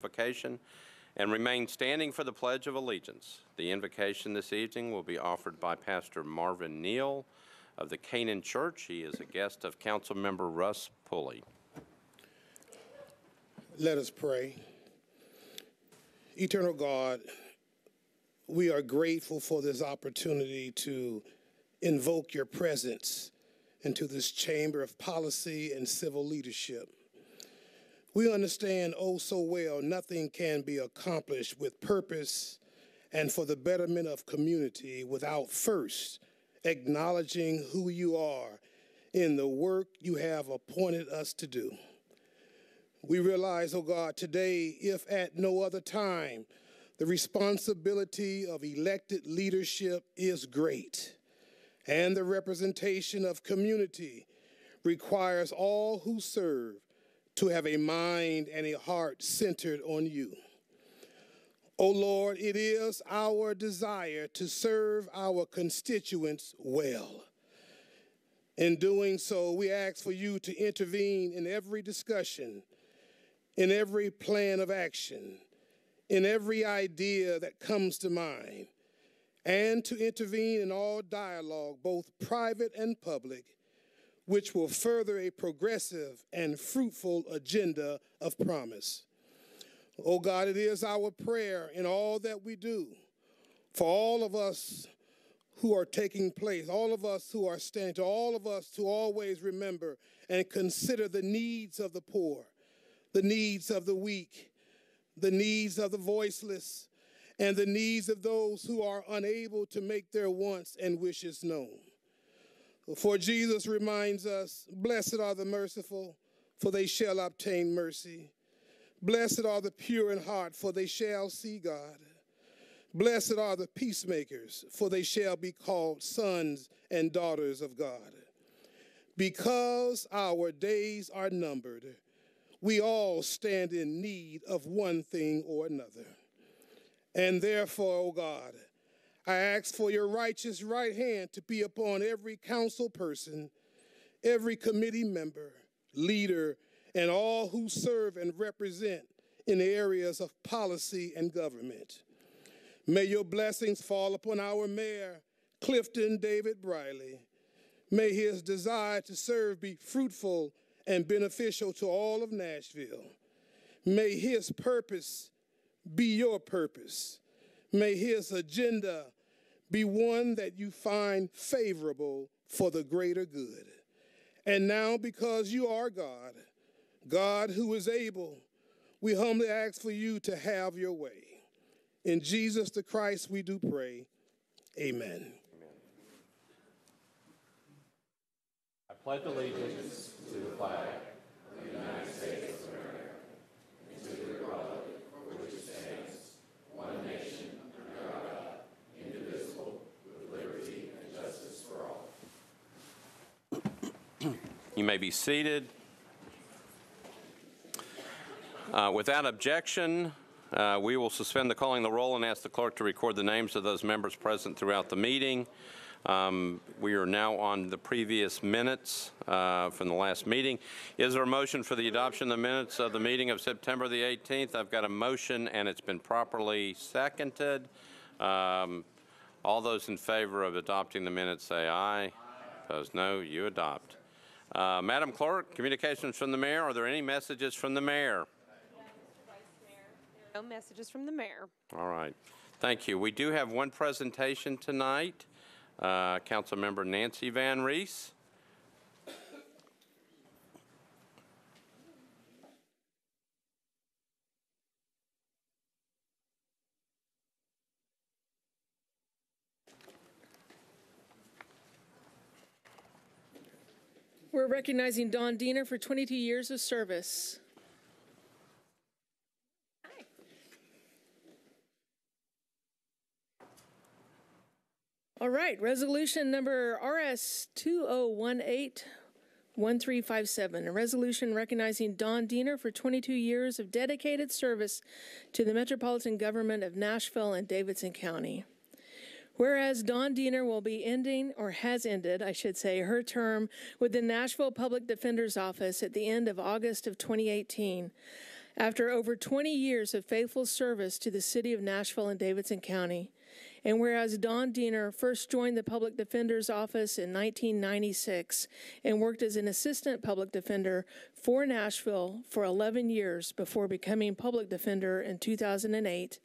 application and remain standing for the Pledge of Allegiance. The invocation this evening will be offered by Pastor Marvin Neal of the Canaan Church. He is a guest of Councilmember Russ Pulley. Let us pray. Eternal God, we are grateful for this opportunity to invoke your presence into this chamber of policy and civil leadership. We understand oh so well nothing can be accomplished with purpose and for the betterment of community without first acknowledging who you are in the work you have appointed us to do. We realize, oh God, today, if at no other time, the responsibility of elected leadership is great, and the representation of community requires all who serve to have a mind and a heart centered on you. Oh Lord, it is our desire to serve our constituents well. In doing so, we ask for you to intervene in every discussion, in every plan of action, in every idea that comes to mind, and to intervene in all dialogue, both private and public, which will further a progressive and fruitful agenda of promise. Oh God, it is our prayer in all that we do, for all of us who are taking place, all of us who are standing, to all of us to always remember and consider the needs of the poor, the needs of the weak, the needs of the voiceless, and the needs of those who are unable to make their wants and wishes known. For Jesus reminds us, blessed are the merciful, for they shall obtain mercy. Blessed are the pure in heart, for they shall see God. Blessed are the peacemakers, for they shall be called sons and daughters of God. Because our days are numbered, we all stand in need of one thing or another. And therefore, O God, I ask for your righteous right hand to be upon every council person, every committee member, leader, and all who serve and represent in the areas of policy and government. May your blessings fall upon our mayor, Clifton David Briley. May his desire to serve be fruitful and beneficial to all of Nashville. May his purpose be your purpose. May his agenda be one that you find favorable for the greater good. And now, because you are God, God who is able, we humbly ask for you to have your way. In Jesus the Christ we do pray. Amen. I pledge allegiance to the flag of the United States of America and to the republic for which it stands, one nation, under God, indivisible, with liberty and justice for all. You may be seated. Without objection, we will suspend the calling the roll and ask the clerk to record the names of those members present throughout the meeting. We are now on the previous minutes from the last meeting. Is there a motion for the adoption of the minutes of the meeting of September the 18th? I've got a motion and it's been properly seconded. All those in favor of adopting the minutes say aye. Opposed no. You adopt. Madam Clerk, communications from the mayor. Are there any messages from the mayor? No messages from the mayor. All right. Thank you. We do have one presentation tonight. Councilmember Nancy Van Rees. We're recognizing Dawn Diener for 22 years of service. All right, resolution number RS 2018-1357, a resolution recognizing Dawn Diener for 22 years of dedicated service to the Metropolitan Government of Nashville and Davidson County. Whereas Dawn Diener will be ending, or has ended, I should say, her term with the Nashville Public Defender's Office at the end of August of 2018. after over 20 years of faithful service to the city of Nashville and Davidson County. And whereas Dawn Diener first joined the Public Defender's Office in 1996 and worked as an assistant public defender for Nashville for 11 years before becoming public defender in 2008.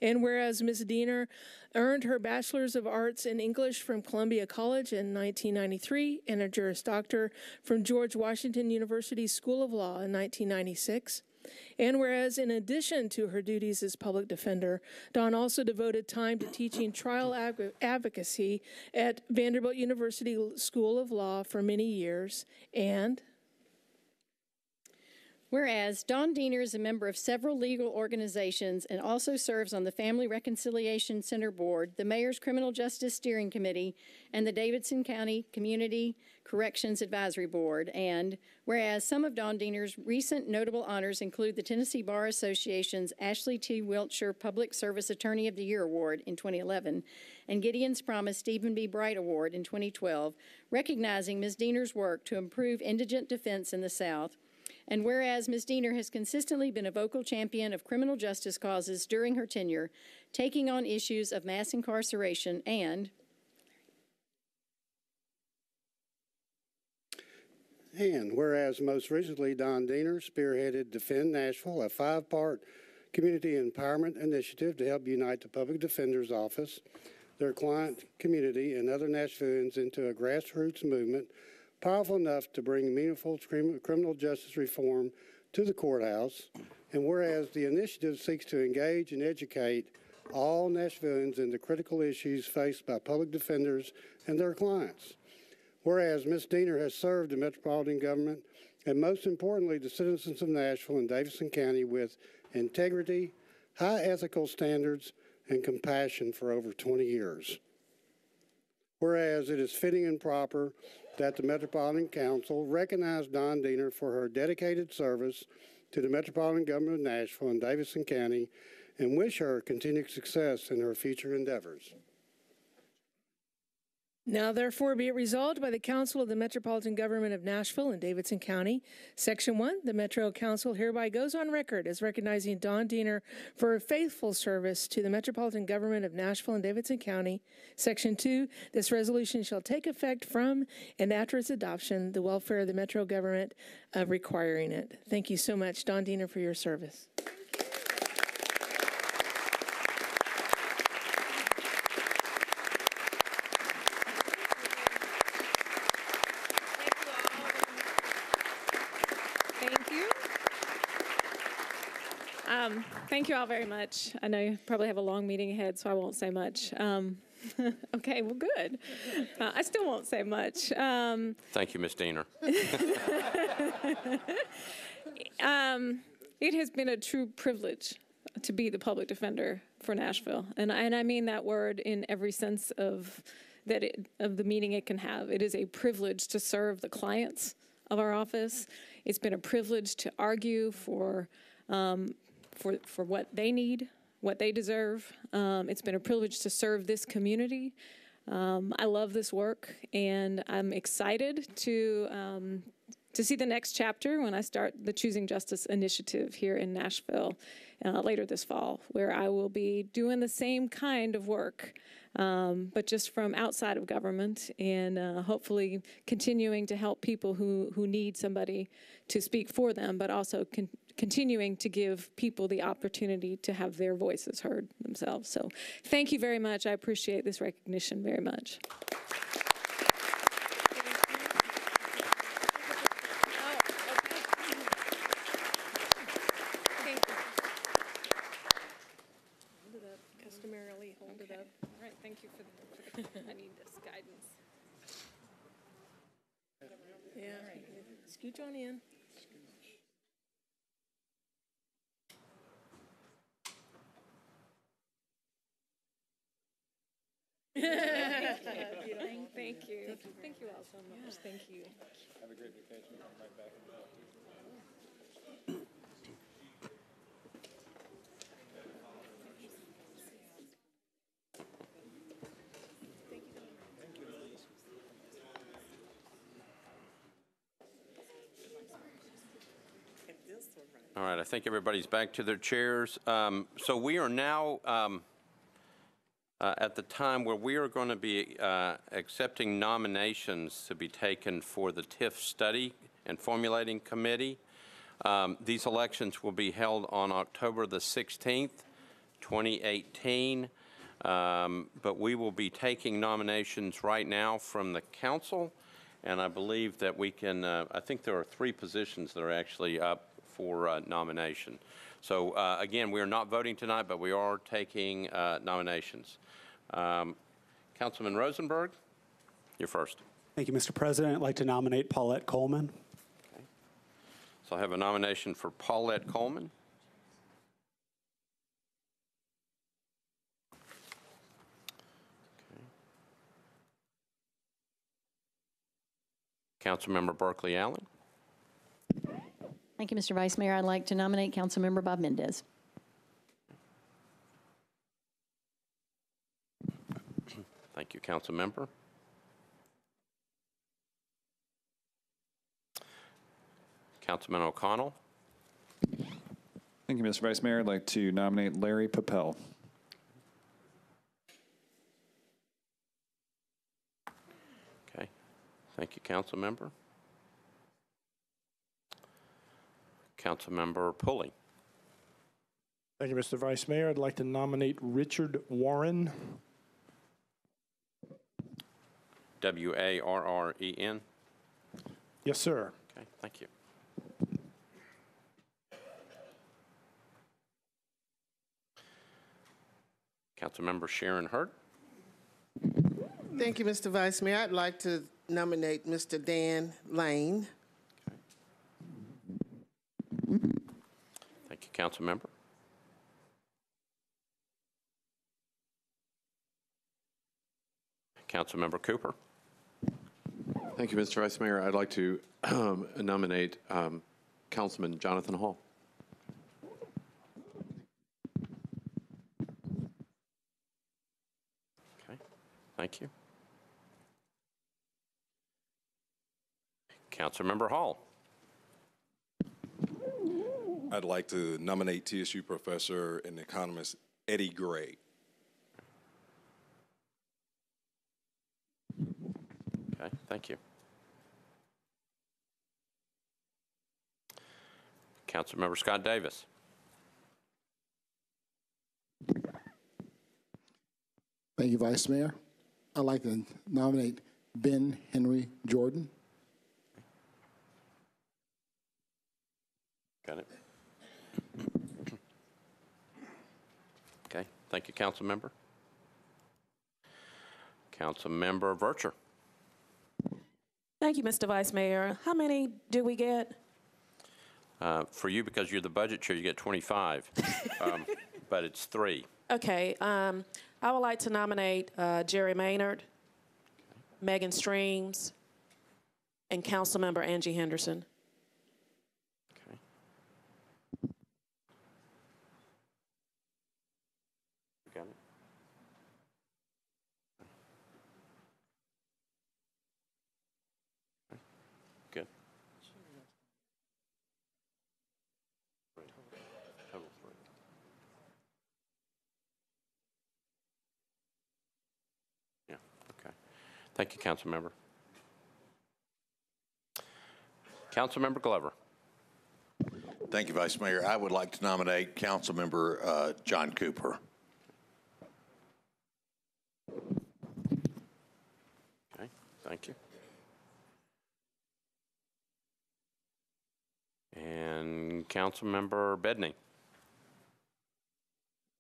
And whereas Ms. Diener earned her Bachelor's of Arts in English from Columbia College in 1993 and a Juris Doctor from George Washington University School of Law in 1996. And whereas in addition to her duties as public defender, Dawn also devoted time to teaching trial advocacy at Vanderbilt University School of Law for many years. And whereas Dawn Diener is a member of several legal organizations and also serves on the Family Reconciliation Center Board, the Mayor's Criminal Justice Steering Committee, and the Davidson County Community Corrections Advisory Board. And whereas some of Dawn Diener's recent notable honors include the Tennessee Bar Association's Ashley T. Wiltshire Public Service Attorney of the Year Award in 2011 and Gideon's Promise Stephen B. Bright Award in 2012, recognizing Ms. Diener's work to improve indigent defense in the South. And whereas Ms. Diener has consistently been a vocal champion of criminal justice causes during her tenure, taking on issues of mass incarceration, and whereas most recently Dawn Diener spearheaded Defend Nashville, a 5-part community empowerment initiative to help unite the Public Defender's Office, their client community, and other Nashvillians into a grassroots movement powerful enough to bring meaningful criminal justice reform to the courthouse. And whereas the initiative seeks to engage and educate all Nashvillians in the critical issues faced by public defenders and their clients. Whereas Ms. Diener has served the metropolitan government and most importantly the citizens of Nashville and Davidson County with integrity, high ethical standards, and compassion for over 20 years. Whereas it is fitting and proper that the Metropolitan Council recognize Dawn Diener for her dedicated service to the metropolitan government of Nashville and Davidson County and wish her continued success in her future endeavors. now therefore be it resolved by the Council of the Metropolitan Government of Nashville and Davidson County. Section 1, the Metro Council hereby goes on record as recognizing Dawn Diener for her faithful service to the Metropolitan Government of Nashville and Davidson County. Section 2, this resolution shall take effect from and after its adoption, the welfare of the Metro government requiring it. Thank you so much, Dawn Diener, for your service. Thank you all very much. I know you probably have a long meeting ahead, so I won't say much. Okay, well, good. I still won't say much. Thank you, Ms. Diener. It has been a true privilege to be the public defender for Nashville, and I mean that word in every sense of the meaning it can have. It is a privilege to serve the clients of our office. It's been a privilege to argue for what they need, what they deserve. It's been a privilege to serve this community. I love this work, and I'm excited to see the next chapter when I start the Choosing Justice initiative here in Nashville later this fall, where I will be doing the same kind of work, but just from outside of government, and hopefully continuing to help people who need somebody to speak for them, but also continuing to give people the opportunity to have their voices heard themselves. So thank you very much. I appreciate this recognition very much. Customarily hold it up. All right, thank you for the I need this guidance. Yeah, scooch on in. Thank you. Thank you all so much. Thank you. Have a great vacation. I'm right back in the All right, I think everybody's back to their chairs. So we are now at the time where we are going to be accepting nominations to be taken for the TIF study and formulating committee. These elections will be held on October the 16th, 2018. But we will be taking nominations right now from the council, and I believe that we can, I think there are 3 positions that are actually up for nomination. So again, we are not voting tonight, but we are taking nominations. Councilman Rosenberg, you're first. Thank you, Mr. President. I'd like to nominate Paulette Coleman. Okay. So I have a nomination for Paulette Coleman. Councilmember Berkeley Allen. Thank you, Mr. Vice Mayor. I'd like to nominate Councilmember Bob Mendez. Thank you, Councilmember. Councilman O'Connell. Thank you, Mr. Vice Mayor. I'd like to nominate Larry Papel. Okay. Thank you, Councilmember. Councilmember Pulley. Thank you, Mr. Vice Mayor. I'd like to nominate Richard Warren. W-A-R-R-E-N. Yes, sir. Okay, thank you. Councilmember Sharon Hurt. Thank you, Mr. Vice Mayor. I'd like to nominate Mr. Dan Lane. Thank you, Councilmember. Councilmember Cooper. Thank you, Mr. Vice Mayor. I'd like to nominate Councilman Jonathan Hall. Okay, thank you. Councilmember Hall. I'd like to nominate TSU professor and economist Eddie Gray. Okay, thank you. Councilmember Scott Davis. Thank you, Vice Mayor. I'd like to nominate Ben Henry Jordan. Got it. Okay, thank you, Councilmember. Councilmember Vercher. Thank you, Mr. Vice Mayor. How many do we get? For you, because you're the budget chair, you get 25, but it's 3. Okay, I would like to nominate Jerry Maynard, Megan Streams, and Councilmember Angie Henderson. Okay. You got it? Okay. Good. Total 3. Yeah, okay. Thank you, Councilmember. Councilmember Glover. Thank you, Vice Mayor. I would like to nominate Councilmember John Cooper. Okay, thank you. And Councilmember Bedney.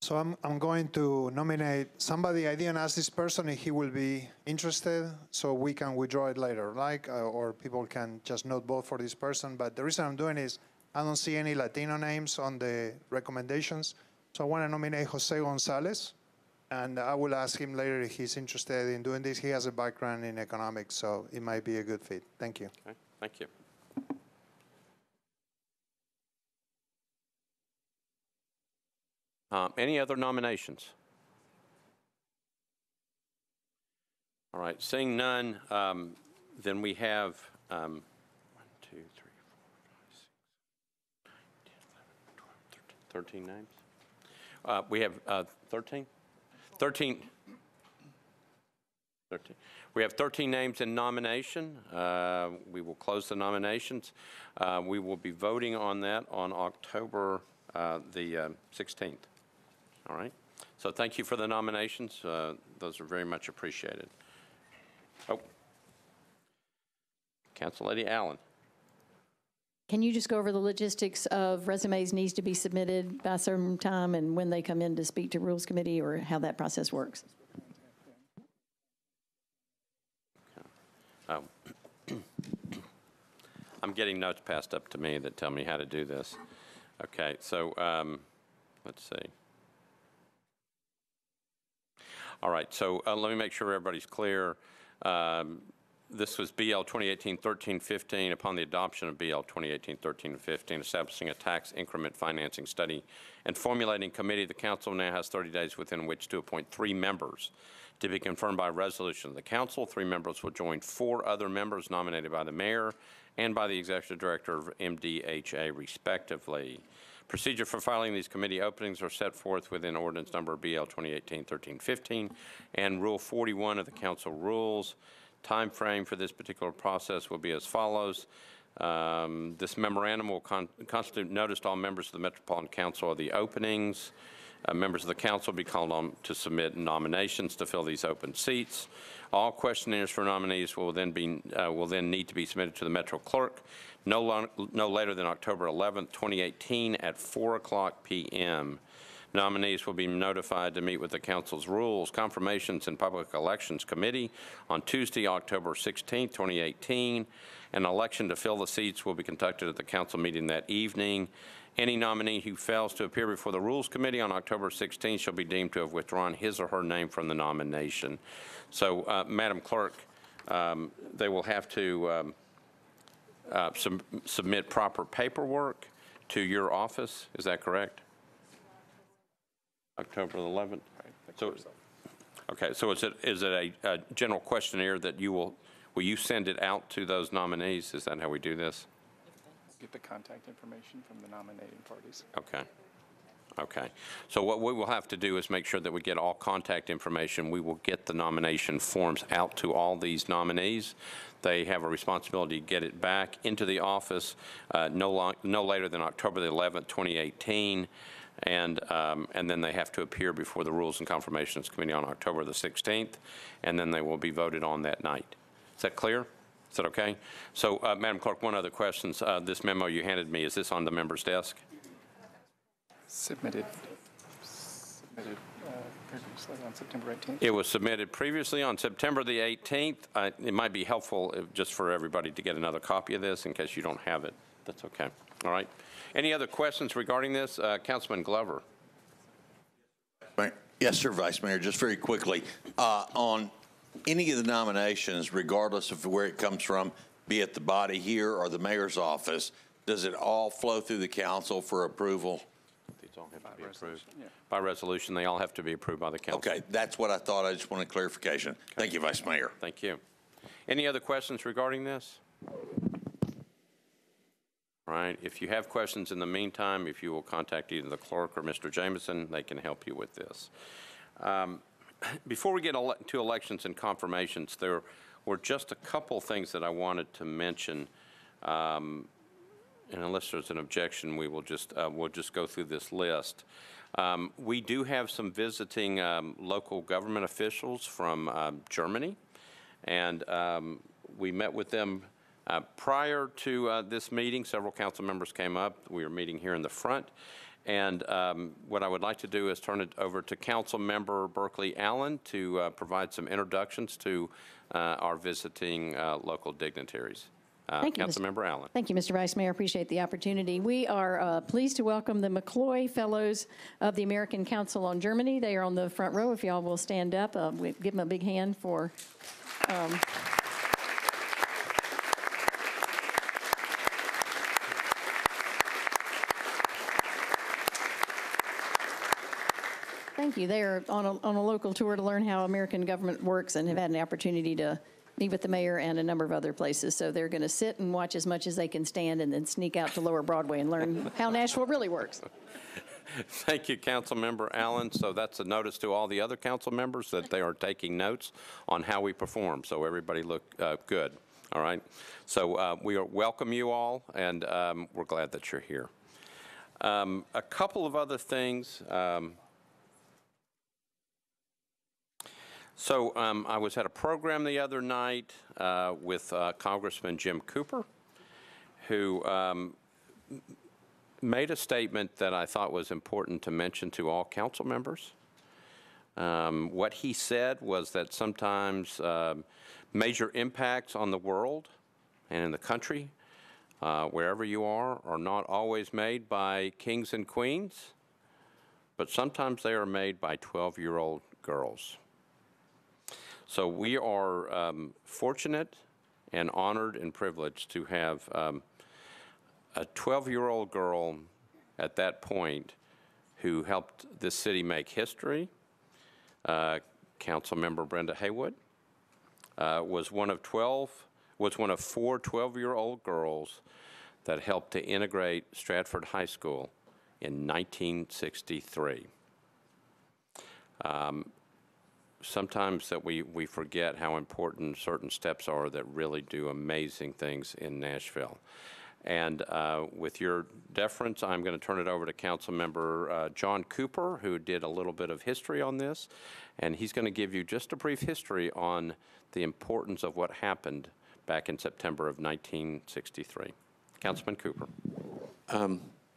So I'm going to nominate somebody. I didn't ask this person if he will be interested, so we can withdraw it later, or people can just not vote for this person. But the reason I'm doing is I don't see any Latino names on the recommendations, so I want to nominate Jose Gonzalez, and I will ask him later if he's interested in doing this. He has a background in economics, so it might be a good fit. Thank you. Okay, thank you. Any other nominations? All right, seeing none, then we have 1, 2, 3, 4, 5, 6, 9, 10, 11, 13 names? We have 13? 13. 13. We have 13 names in nomination. We will close the nominations. We will be voting on that on October the 16th. All right? So thank you for the nominations. Those are very much appreciated. Oh. Council Lady Allen. Can you just go over the logistics of resumes needs to be submitted by a certain time and when they come in to speak to Rules Committee, or how that process works? Oh. I'm getting notes passed up to me that tell me how to do this. Okay, so let's see. All right, so let me make sure everybody's clear. This was BL 2018-13-15. Upon the adoption of BL 2018-13-15, establishing a tax increment financing study and formulating committee, the council now has 30 days within which to appoint 3 members to be confirmed by resolution of the council. 3 members will join 4 other members nominated by the mayor and by the executive director of MDHA, respectively. Procedure for filing these committee openings are set forth within ordinance number BL 2018-13-15 and Rule 41 of the council rules. Time frame for this particular process will be as follows. This memorandum will constitute notice to all members of the Metropolitan Council of the openings. Members of the council will be called on to submit nominations to fill these open seats. All questionnaires for nominees will then need to be submitted to the Metro Clerk no later than October 11th, 2018 at 4:00 p.m. Nominees will be notified to meet with the Council's Rules, Confirmations, and Public Elections Committee on Tuesday, October 16, 2018. An election to fill the seats will be conducted at the Council meeting that evening. Any nominee who fails to appear before the Rules Committee on October 16 shall be deemed to have withdrawn his or her name from the nomination. So, Madam Clerk, they will have to submit proper paperwork to your office. Is that correct? October 11th. So, okay. So is it a general questionnaire that will you send it out to those nominees? Is that how we do this? Get the contact information from the nominating parties. Okay. Okay. So what we will have to do is make sure that we get all contact information. We will get the nomination forms out to all these nominees. They have a responsibility to get it back into the office no later than October the 11th, 2018. And then they have to appear before the Rules and Confirmations Committee on October the 16th, and then they will be voted on that night. Is that clear? Is that okay? So, Madam Clerk, one other question. This memo you handed me, is this on the member's desk? Submitted previously on September 18th. It was submitted previously on September the 18th. It might be helpful just for everybody to get another copy of this in case you don't have it. That's okay. All right. Any other questions regarding this? Councilman Glover. Yes, sir, Vice Mayor. Just very quickly, on any of the nominations, regardless of where it comes from, be it the body here or the mayor's office, does it all flow through the council for approval? These all have to be approved. Yeah. By resolution, they all have to be approved by the council. Okay, that's what I thought. I just wanted clarification. Okay. Thank you, Vice Mayor. Thank you. Any other questions regarding this? All right. If you have questions in the meantime, if you will contact either the clerk or Mr. Jameson, they can help you with this. Before we get to elections and confirmations, there were just a couple things that I wanted to mention. And unless there's an objection, we will we'll just go through this list. We do have some visiting local government officials from Germany, and we met with them prior to this meeting. Several council members came up. We were meeting here in the front. And what I would like to do is turn it over to Council Member Berkeley Allen to provide some introductions to our visiting local dignitaries. Councilmember Allen. Thank you, Mr. Vice Mayor. I appreciate the opportunity. We are pleased to welcome the McCloy Fellows of the American Council on Germany. They are on the front row. If y'all will stand up, we give them a big hand for. Thank you. They are on a local tour to learn how American government works and have had an opportunity to meet with the mayor and a number of other places. So they're going to sit and watch as much as they can stand and then sneak out to Lower Broadway and learn how Nashville really works. Thank you, Councilmember Allen. So that's a notice to all the other council members that they are taking notes on how we perform, so everybody look good. All right. So we welcome you all, and we're glad that you're here. A couple of other things. I was at a program the other night with Congressman Jim Cooper, who made a statement that I thought was important to mention to all council members. What he said was that sometimes major impacts on the world and in the country, wherever you are not always made by kings and queens, but sometimes they are made by 12-year-old girls. So we are fortunate and honored and privileged to have a 12-year-old girl at that point who helped this city make history. Councilmember Brenda Haywood was one of four 12-year-old girls that helped to integrate Stratford High School in 1963. Sometimes that we forget how important certain steps are that really do amazing things in Nashville. And with your deference, I'm going to turn it over to Councilmember John Cooper, who did a little bit of history on this, and he's going to give you just a brief history on the importance of what happened back in September of 1963. Councilman Cooper.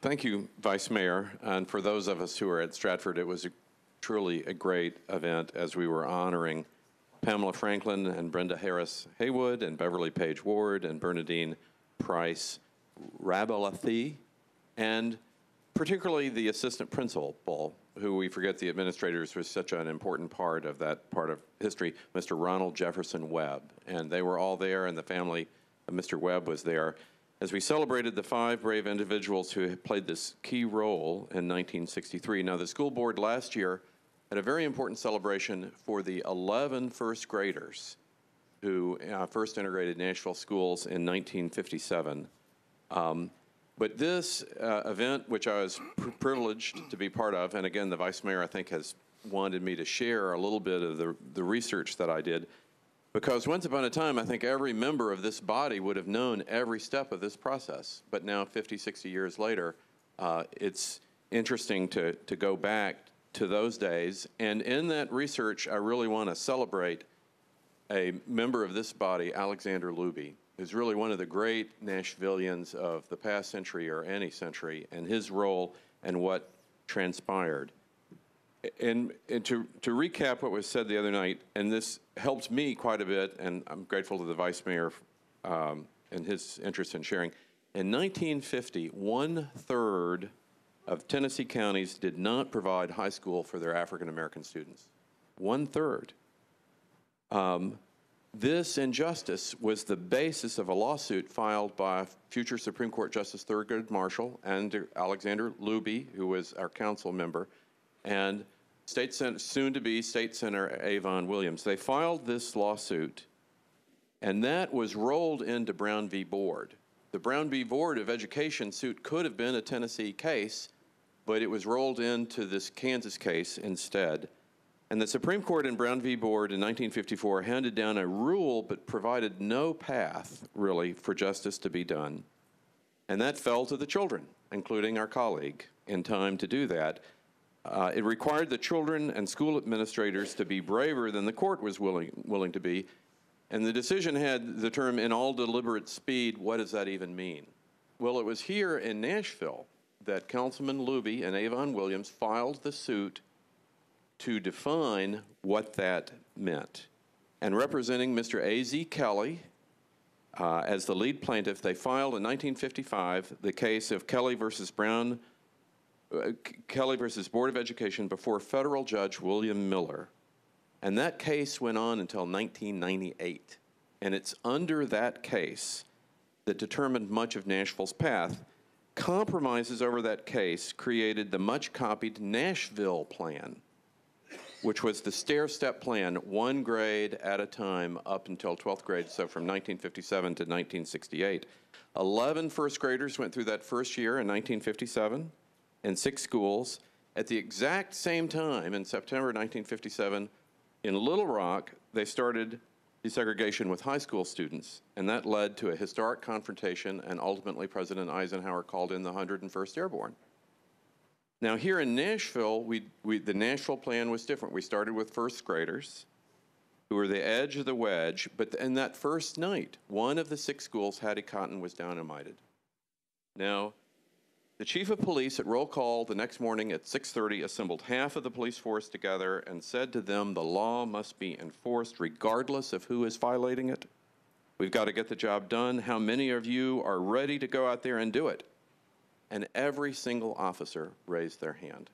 Thank you, Vice Mayor. And for those of us who are at Stratford, it was truly a great event as we were honoring Pamela Franklin and Brenda Harris Haywood and Beverly Page Ward and Bernadine Price Rabalathi, and particularly the assistant principal, who we forget the administrators was such an important part of that part of history, Mr. Ronald Jefferson Webb. And they were all there, and the family of Mr. Webb was there, as we celebrated the 5 brave individuals who had played this key role in 1963. Now, the school board last year had a very important celebration for the 11 first graders who first integrated Nashville schools in 1957. But this event, which I was privileged to be part of, and again, the Vice Mayor, I think, has wanted me to share a little bit of the research that I did, because once upon a time, I think every member of this body would have known every step of this process. But now, 50, 60 years later, it's interesting to go back to those days. And in that research, I really want to celebrate a member of this body, Alexander Luby, who's really one of the great Nashvillians of the past century or any century, and his role and what transpired. And to recap what was said the other night, and this helped me quite a bit, and I'm grateful to the Vice Mayor and his interest in sharing. In 1950, 1/3 of Tennessee counties did not provide high school for their African-American students. 1/3. This injustice was the basis of a lawsuit filed by future Supreme Court Justice Thurgood Marshall and Alexander Luby, who was our council member, and soon-to-be State Senator Avon Williams. They filed this lawsuit, and that was rolled into Brown v. Board. The Brown v. Board of Education suit could have been a Tennessee case, but it was rolled into this Kansas case instead. And the Supreme Court in Brown v. Board in 1954 handed down a rule but provided no path, really, for justice to be done. And that fell to the children, including our colleague, in time to do that. It required the children and school administrators to be braver than the court was willing to be. And the decision had the term, "in all deliberate speed." What does that even mean? Well, it was here in Nashville that Councilman Luby and Avon Williams filed the suit to define what that meant. And representing Mr. A.Z. Kelly as the lead plaintiff, they filed in 1955 the case of Kelly versus Board of Education before federal judge William Miller. And that case went on until 1998. And it's under that case that determined much of Nashville's path. Compromises over that case created the much-copied Nashville Plan, which was the stair-step plan, 1 grade at a time up until 12th grade, so from 1957 to 1968. 11 first graders went through that first year in 1957. in 6 schools. At the exact same time, in September 1957, in Little Rock, they started desegregation with high school students, and that led to a historic confrontation, and ultimately President Eisenhower called in the 101st Airborne. Now here in Nashville, the Nashville plan was different. We started with first graders, who were the edge of the wedge, but in that first night, one of the 6 schools, Hattie Cotton, was dynamited. Now, the chief of police at roll call the next morning at 6:30 assembled half of the police force together and said to them, the law must be enforced regardless of who is violating it. We've got to get the job done. How many of you are ready to go out there and do it? And every single officer raised their hand.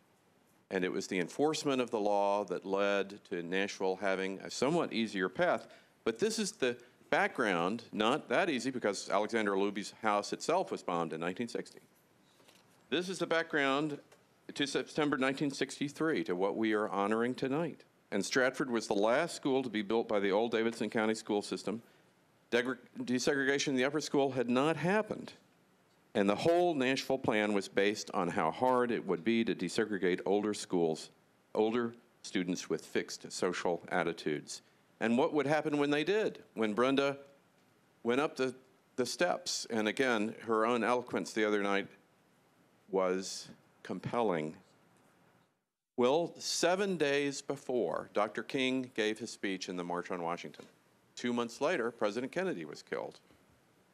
And it was the enforcement of the law that led to Nashville having a somewhat easier path. But this is the background, not that easy because Alexander Luby's house itself was bombed in 1960. This is the background to September 1963, to what we are honoring tonight. And Stratford was the last school to be built by the old Davidson County school system. Desegregation in the upper school had not happened. And the whole Nashville plan was based on how hard it would be to desegregate older schools, older students with fixed social attitudes. And what would happen when they did? When Brenda went up the steps, and again, her own eloquence the other night was compelling. Well, 7 days before Dr. King gave his speech in the March on Washington, 2 months later, President Kennedy was killed.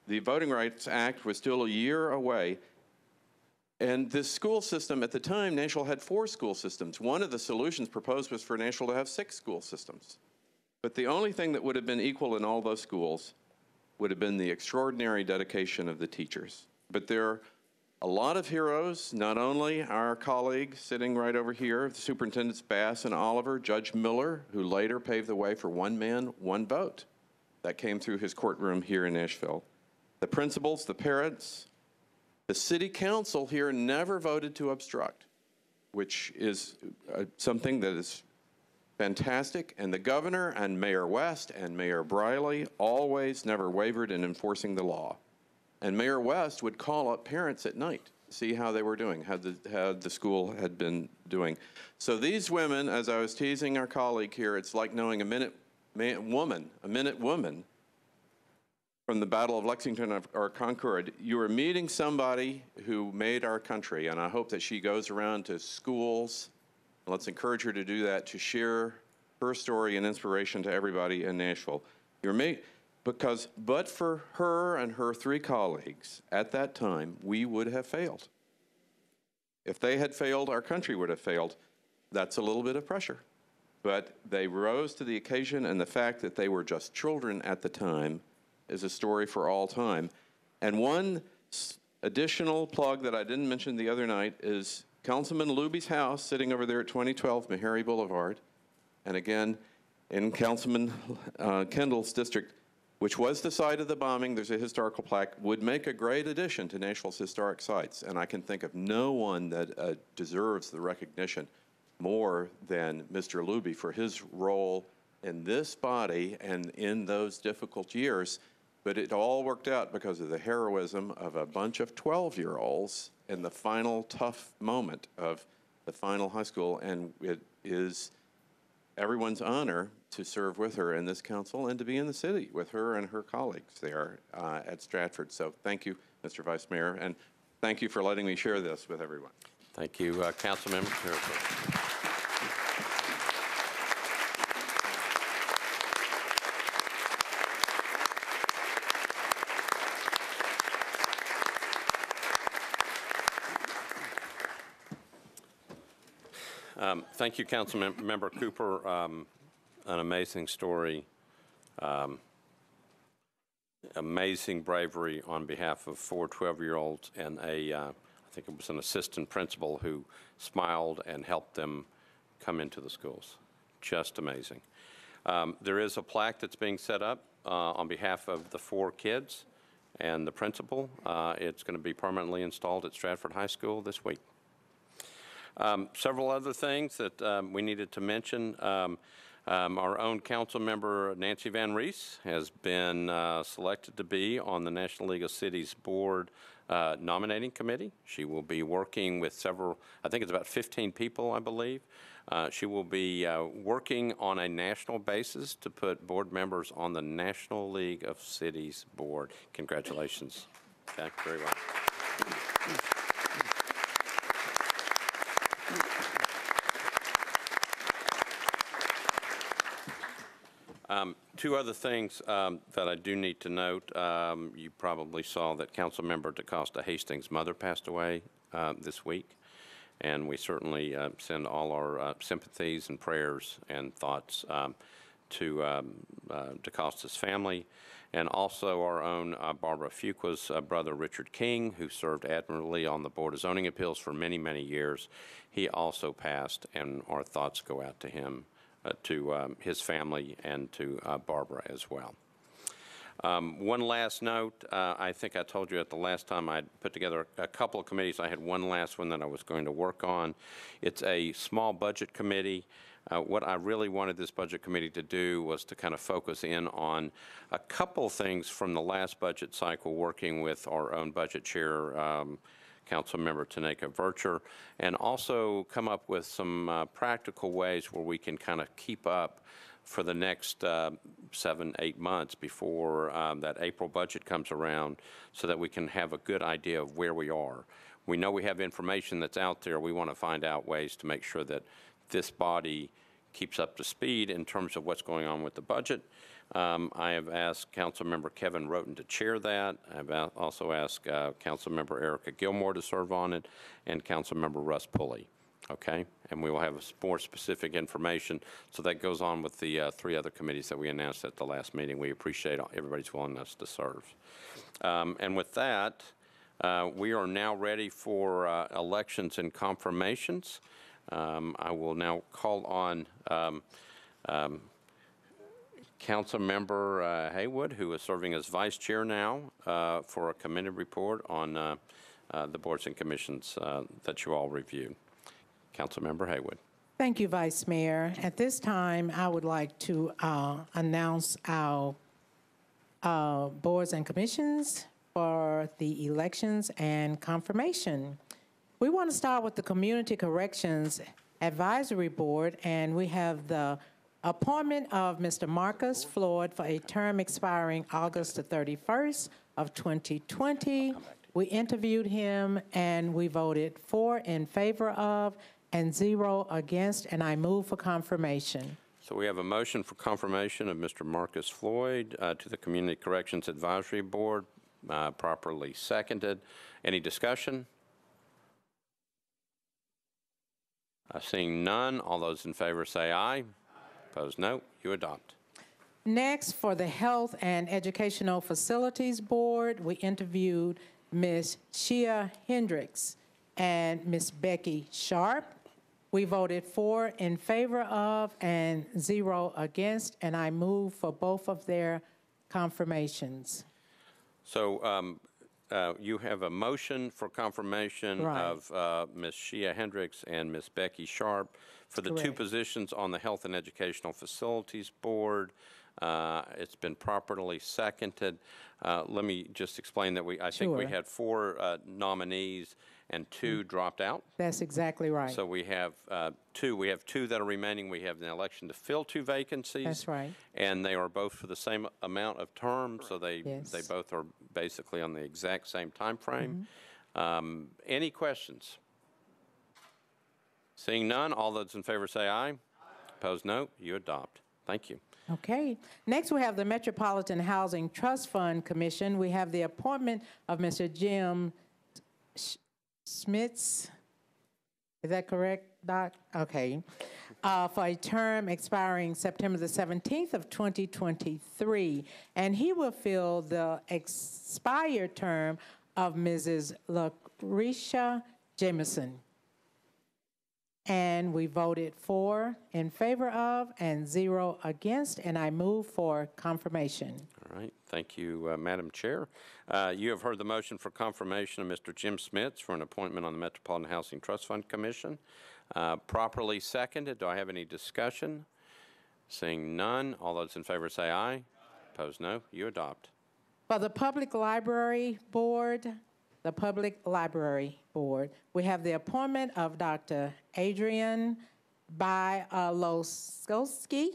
The Voting Rights Act was still a year away. And this school system, at the time, Nashville had 4 school systems. One of the solutions proposed was for Nashville to have 6 school systems. But the only thing that would have been equal in all those schools would have been the extraordinary dedication of the teachers. But there are a lot of heroes, not only our colleagues sitting right over here, Superintendents Bass and Oliver, Judge Miller, who later paved the way for one man, one vote. That came through his courtroom here in Nashville. The principals, the parents, the city council here never voted to obstruct, which is something that is fantastic. And the governor and Mayor West and Mayor Briley always never wavered in enforcing the law. And Mayor West would call up parents at night, see how they were doing, how the school had been doing. So these women, as I was teasing our colleague here, it's like knowing a minute woman from the Battle of Lexington or Concord. You are meeting somebody who made our country, and I hope that she goes around to schools. Let's encourage her to do that, to share her story and inspiration to everybody in Nashville. Because but for her and her 3 colleagues at that time, we would have failed. If they had failed, our country would have failed. That's a little bit of pressure. But they rose to the occasion, and the fact that they were just children at the time is a story for all time. And one additional plug that I didn't mention the other night is Councilman Luby's house sitting over there at 2012 Meharry Boulevard. And again, in Councilman Kendall's district, which was the site of the bombing, there's a historical plaque, would make a great addition to Nashville's historic sites. And I can think of no one that deserves the recognition more than Mr. Luby for his role in this body and in those difficult years. But it all worked out because of the heroism of a bunch of 12-year-olds in the final tough moment of the final high school. And it is everyone's honor to serve with her in this council and to be in the city with her and her colleagues there at Stratford. So thank you, Mr. Vice Mayor, and thank you for letting me share this with everyone. Thank you, Councilmember Carrico. Thank you, Councilmember Cooper. An amazing story, amazing bravery on behalf of 4 12-year-olds and I think it was an assistant principal who smiled and helped them come into the schools. Just amazing. There is a plaque that's being set up on behalf of the 4 kids and the principal. It's going to be permanently installed at Stratford High School this week. Several other things that we needed to mention. Our own council member, Nancy Van Rees, has been selected to be on the National League of Cities Board nominating committee. She will be working with several, I think it's about 15 people, I believe. She will be working on a national basis to put board members on the National League of Cities Board. Congratulations. Okay, very well. Two other things that I do need to note. You probably saw that Councilmember DaCosta Hastings' mother passed away this week, and we certainly send all our sympathies and prayers and thoughts to DaCosta's family, and also our own Barbara Fuqua's brother, Richard King, who served admirably on the Board of Zoning Appeals for many, many years. He also passed, and our thoughts go out to him, to his family, and to Barbara as well. One last note, I think I told you at the last time I put together a couple of committees. I had one last one that I was going to work on. It's a small budget committee. What I really wanted this budget committee to do was to kind of focus in on a couple things from the last budget cycle, working with our own budget chair, Councilmember Tanaka Vercher, and also come up with some practical ways where we can kind of keep up for the next 7-8 months before that April budget comes around, so that we can have a good idea of where we are. We know we have information that's out there. We want to find out ways to make sure that this body keeps up to speed in terms of what's going on with the budget. I have asked Councilmember Kevin Roten to chair that. I've also asked Councilmember Erica Gilmore to serve on it, and Councilmember Russ Pulley. Okay, and we will have more specific information. So that goes on with the 3 other committees that we announced at the last meeting. We appreciate everybody's willingness to serve. And with that, we are now ready for elections and confirmations. I will now call on Councilmember Haywood, who is serving as vice chair now, for a committee report on the boards and commissions that you all reviewed. Councilmember Haywood. Thank you, Vice Mayor. At this time, I would like to announce our boards and commissions for the elections and confirmation. We want to start with the Community Corrections Advisory Board, and we have the appointment of Mr. Marcus Floyd for a term expiring August the 31st of 2020. We interviewed him, and we voted 4 in favor of and 0 against, and I move for confirmation. So we have a motion for confirmation of Mr. Marcus Floyd to the Community Corrections Advisory Board, properly seconded. Any discussion? Seeing none, all those in favor say aye. Opposed, no. You adopt. Next, for the Health and Educational Facilities Board, we interviewed Ms. Shea Hendricks and Ms. Becky Sharp. We voted 4 in favor of and 0 against, and I move for both of their confirmations. So you have a motion for confirmation of Ms. Shea Hendricks and Ms. Becky Sharp for the 2 positions on the Health and Educational Facilities Board. It's been properly seconded. Let me just explain that I think we had 4 nominees and 2 dropped out. That's exactly right. So we have 2. We have 2 that are remaining. We have an election to fill 2 vacancies. That's right. And they are both for the same amount of term, so they both are basically on the exact same time frame. Any questions? Seeing none, all those in favor say aye. Opposed, no. You adopt. Thank you. Okay. Next, we have the Metropolitan Housing Trust Fund Commission. We have the appointment of Mr. Jim Smits. Is that correct, Doc? Okay. For a term expiring September the 17th of 2023. And he will fill the expired term of Mrs. Lucretia Jameson. And we voted 4 in favor of and 0 against, and I move for confirmation. All right. Thank you, Madam Chair. You have heard the motion for confirmation of Mr. Jim Smits for an appointment on the Metropolitan Housing Trust Fund Commission. Properly seconded. Do I have any discussion? Seeing none, all those in favor say aye. Opposed, no. You adopt. For the Public Library Board, we have the appointment of Dr. Adrian Bialowski,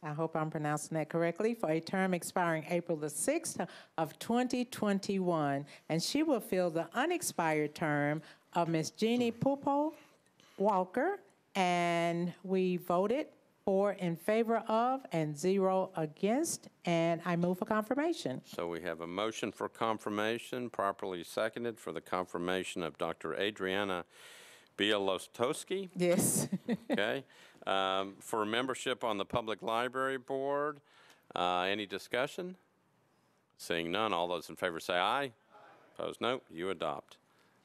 I hope I'm pronouncing that correctly, for a term expiring April the 6th of 2021, and she will fill the unexpired term of Ms. Jeannie Pupo Walker, and we voted 4 in favor of and 0 against, and I move for confirmation. So we have a motion for confirmation, properly seconded, for the confirmation of Dr. Adriana Bialowski. Yes. Okay. For membership on the Public Library Board, any discussion? Seeing none, all those in favor say aye. Opposed, no. You adopt.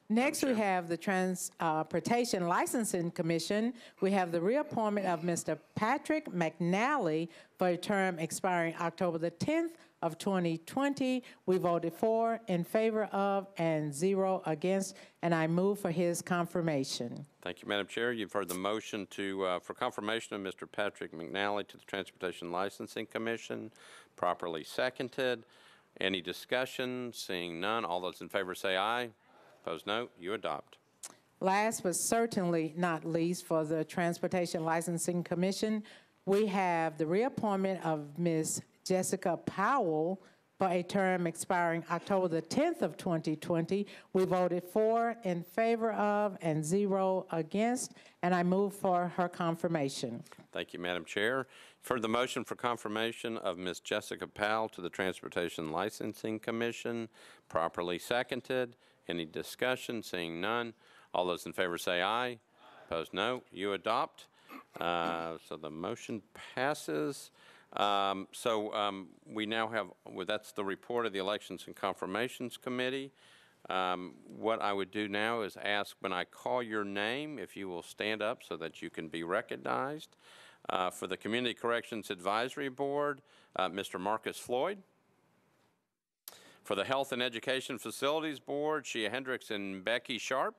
Next, we have the Transportation Licensing Commission. We have the reappointment of Mr. Patrick McNally for a term expiring October the 10th of 2020. We voted 4 in favor of and 0 against, and I move for his confirmation. Thank you, Madam Chair. You've heard the motion for confirmation of Mr. Patrick McNally to the Transportation Licensing Commission, properly seconded. Any discussion? Seeing none, all those in favor say aye. Opposed, no. You adopt. Last but certainly not least, for the Transportation Licensing Commission, we have the reappointment of Ms. Jessica Powell for a term expiring October the 10th of 2020. We voted 4 in favor of and 0 against, and I move for her confirmation. Thank you, Madam Chair. For the motion for confirmation of Ms. Jessica Powell to the Transportation Licensing Commission, properly seconded. Any discussion? Seeing none, all those in favor say aye. Opposed, no. You adopt. So the motion passes. We now have, that's the report of the Elections and Confirmations Committee. What I would do now is ask, when I call your name, if you will stand up so that you can be recognized. For the Community Corrections Advisory Board, Mr. Marcus Floyd. For the Health and Education Facilities Board, Shea Hendricks and Becky Sharp.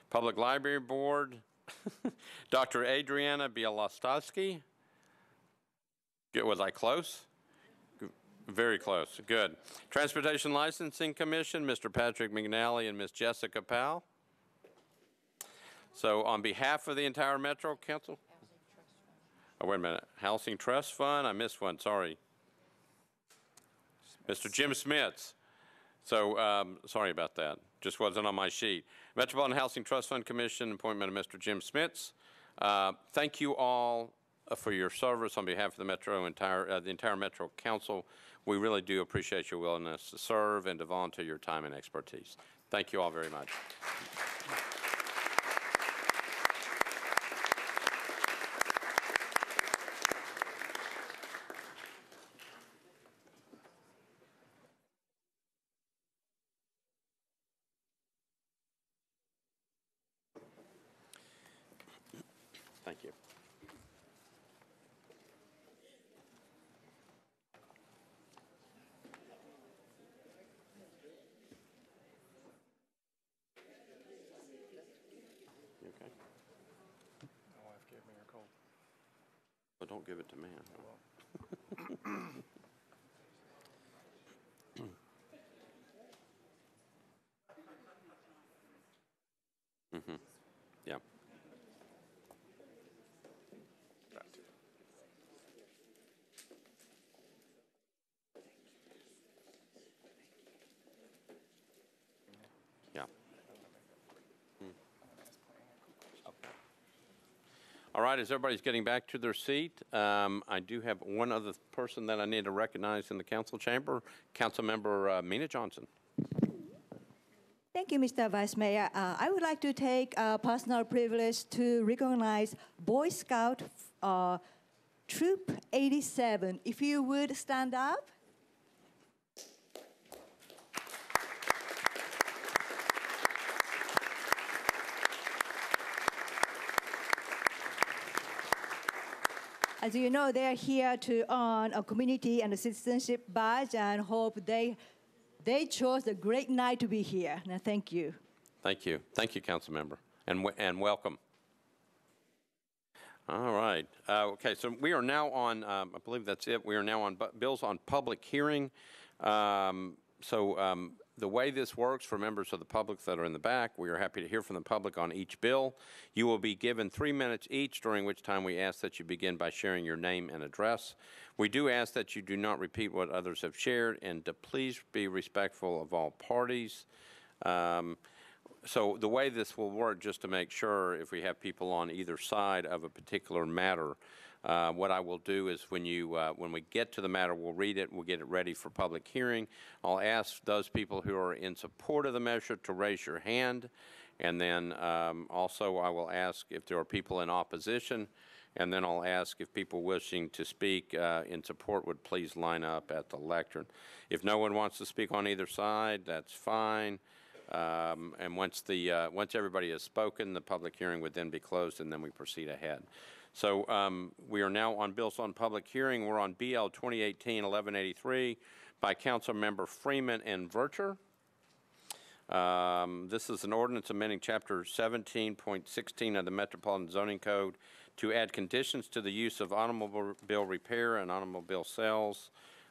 Public Library Board, Dr. Adriana Bialowski. Was I close? Very close. Good. Transportation Licensing Commission, Mr. Patrick McNally and Ms. Jessica Powell. So on behalf of the entire Metro Council? Oh, wait a minute. Housing Trust Fund? I missed one. Sorry. Mr. Jim Smits. So sorry about that. Just wasn't on my sheet. Metropolitan Housing Trust Fund Commission, appointment of Mr. Jim Smits. Thank you all for your service on behalf of the the entire Metro Council. We really do appreciate your willingness to serve and to volunteer your time and expertise. Thank you all very much. Thank you. You okay? My wife gave me her cold. Well, don't give it to me. Mm-hmm. Yeah. Yeah. All right, as everybody's getting back to their seat, I do have one other person that I need to recognize in the council chamber, Councilmember Mina Johnson. Thank you, Mr. Vice Mayor. I would like to take a personal privilege to recognize Boy Scout Troop 87. If you would stand up. As you know, they are here to earn a community and a citizenship badge, and hope they chose a great night to be here. Now, thank you. Thank you. Thank you, council member, and welcome. All right. Okay, so we are now on, I believe that's it. We are now on bills on public hearing. The way this works for members of the public that are in the back, we are happy to hear from the public on each bill. You will be given 3 minutes each, during which time we ask that you begin by sharing your name and address. We do ask that you do not repeat what others have shared, and to please be respectful of all parties. So the way this will work, just to make sure, if we have people on either side of a particular matter, what I will do is when we get to the matter, we'll read it, we'll get it ready for public hearing. I'll ask those people who are in support of the measure to raise your hand, and then also I will ask if there are people in opposition, and then I'll ask if people wishing to speak in support would please line up at the lectern. If no one wants to speak on either side, that's fine. And once everybody has spoken, the public hearing would then be closed, and then we proceed ahead. So we are now on bills on public hearing. We're on BL 2018-1183 by Council Member Freeman and Vercher. This is an ordinance amending Chapter 17.16 of the Metropolitan Zoning Code to add conditions to the use of automobile repair and automobile sales,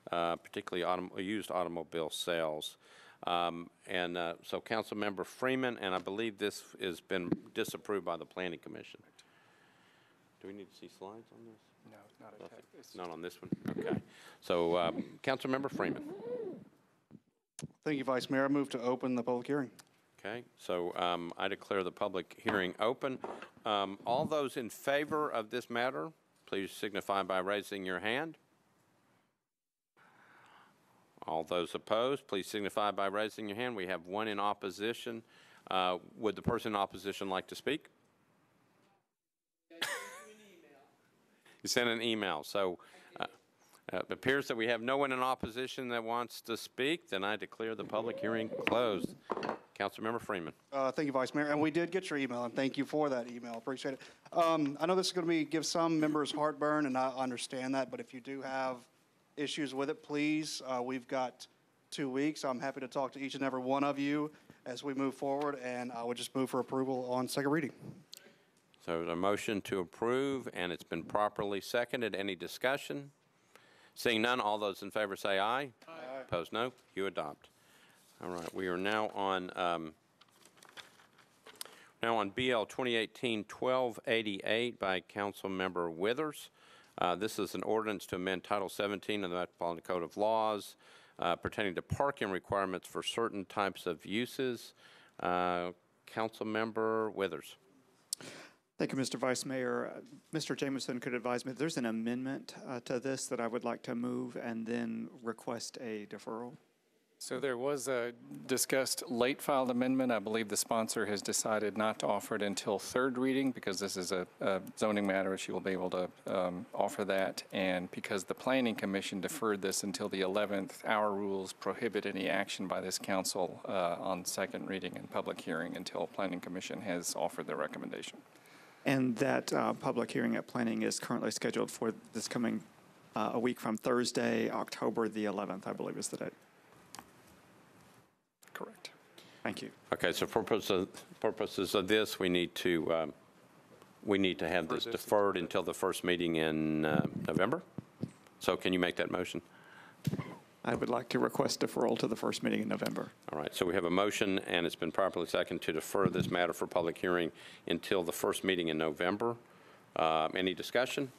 particularly used automobile sales. So Council Member Freeman, and I believe this has been disapproved by the Planning Commission. Do we need to see slides on this? No, not attached. Not on this one? Okay. So Council Member Freeman. Thank you, Vice Mayor. I move to open the public hearing. Okay. So I declare the public hearing open. All those in favor of this matter, please signify by raising your hand. All those opposed, please signify by raising your hand. We have one in opposition. Would the person in opposition like to speak? You sent an email. So it appears that we have no one in opposition that wants to speak. Then I declare the public hearing closed. Councilmember Freeman. Thank you, Vice Mayor. And we did get your email, and thank you for that email. Appreciate it. I know this is going to give some members heartburn, and I understand that. But if you do have issues with it, please. We've got 2 weeks. I'm happy to talk to each and every one of you as we move forward, and I would just move for approval on second reading. So a motion to approve, and it's been properly seconded. Any discussion? Seeing none, all those in favor say aye. Aye. Opposed, no. You adopt. All right. We are now on BL 2018-1288 by Council Member Withers. This is an ordinance to amend Title 17 of the Metropolitan Code of Laws pertaining to parking requirements for certain types of uses. Council Member Withers. Thank you, Mr. Vice Mayor. Mr. Jameson could advise me, there's an amendment to this that I would like to move and then request a deferral. So there was a discussed late filed amendment. I believe the sponsor has decided not to offer it until third reading because this is a zoning matter. She will be able to offer that. And because the Planning Commission deferred this until the 11th, our rules prohibit any action by this council on second reading and public hearing until Planning Commission has offered their recommendation. And that public hearing at Planning is currently scheduled for this coming a week from Thursday, October the 11th, I believe is the date. Correct. Thank you. Okay, so for purposes of this, we need to have this deferred until the first meeting in November. So can you make that motion? I would like to request deferral to the first meeting in November. All right, so we have a motion, and it's been properly seconded to defer this matter for public hearing until the first meeting in November. Any discussion?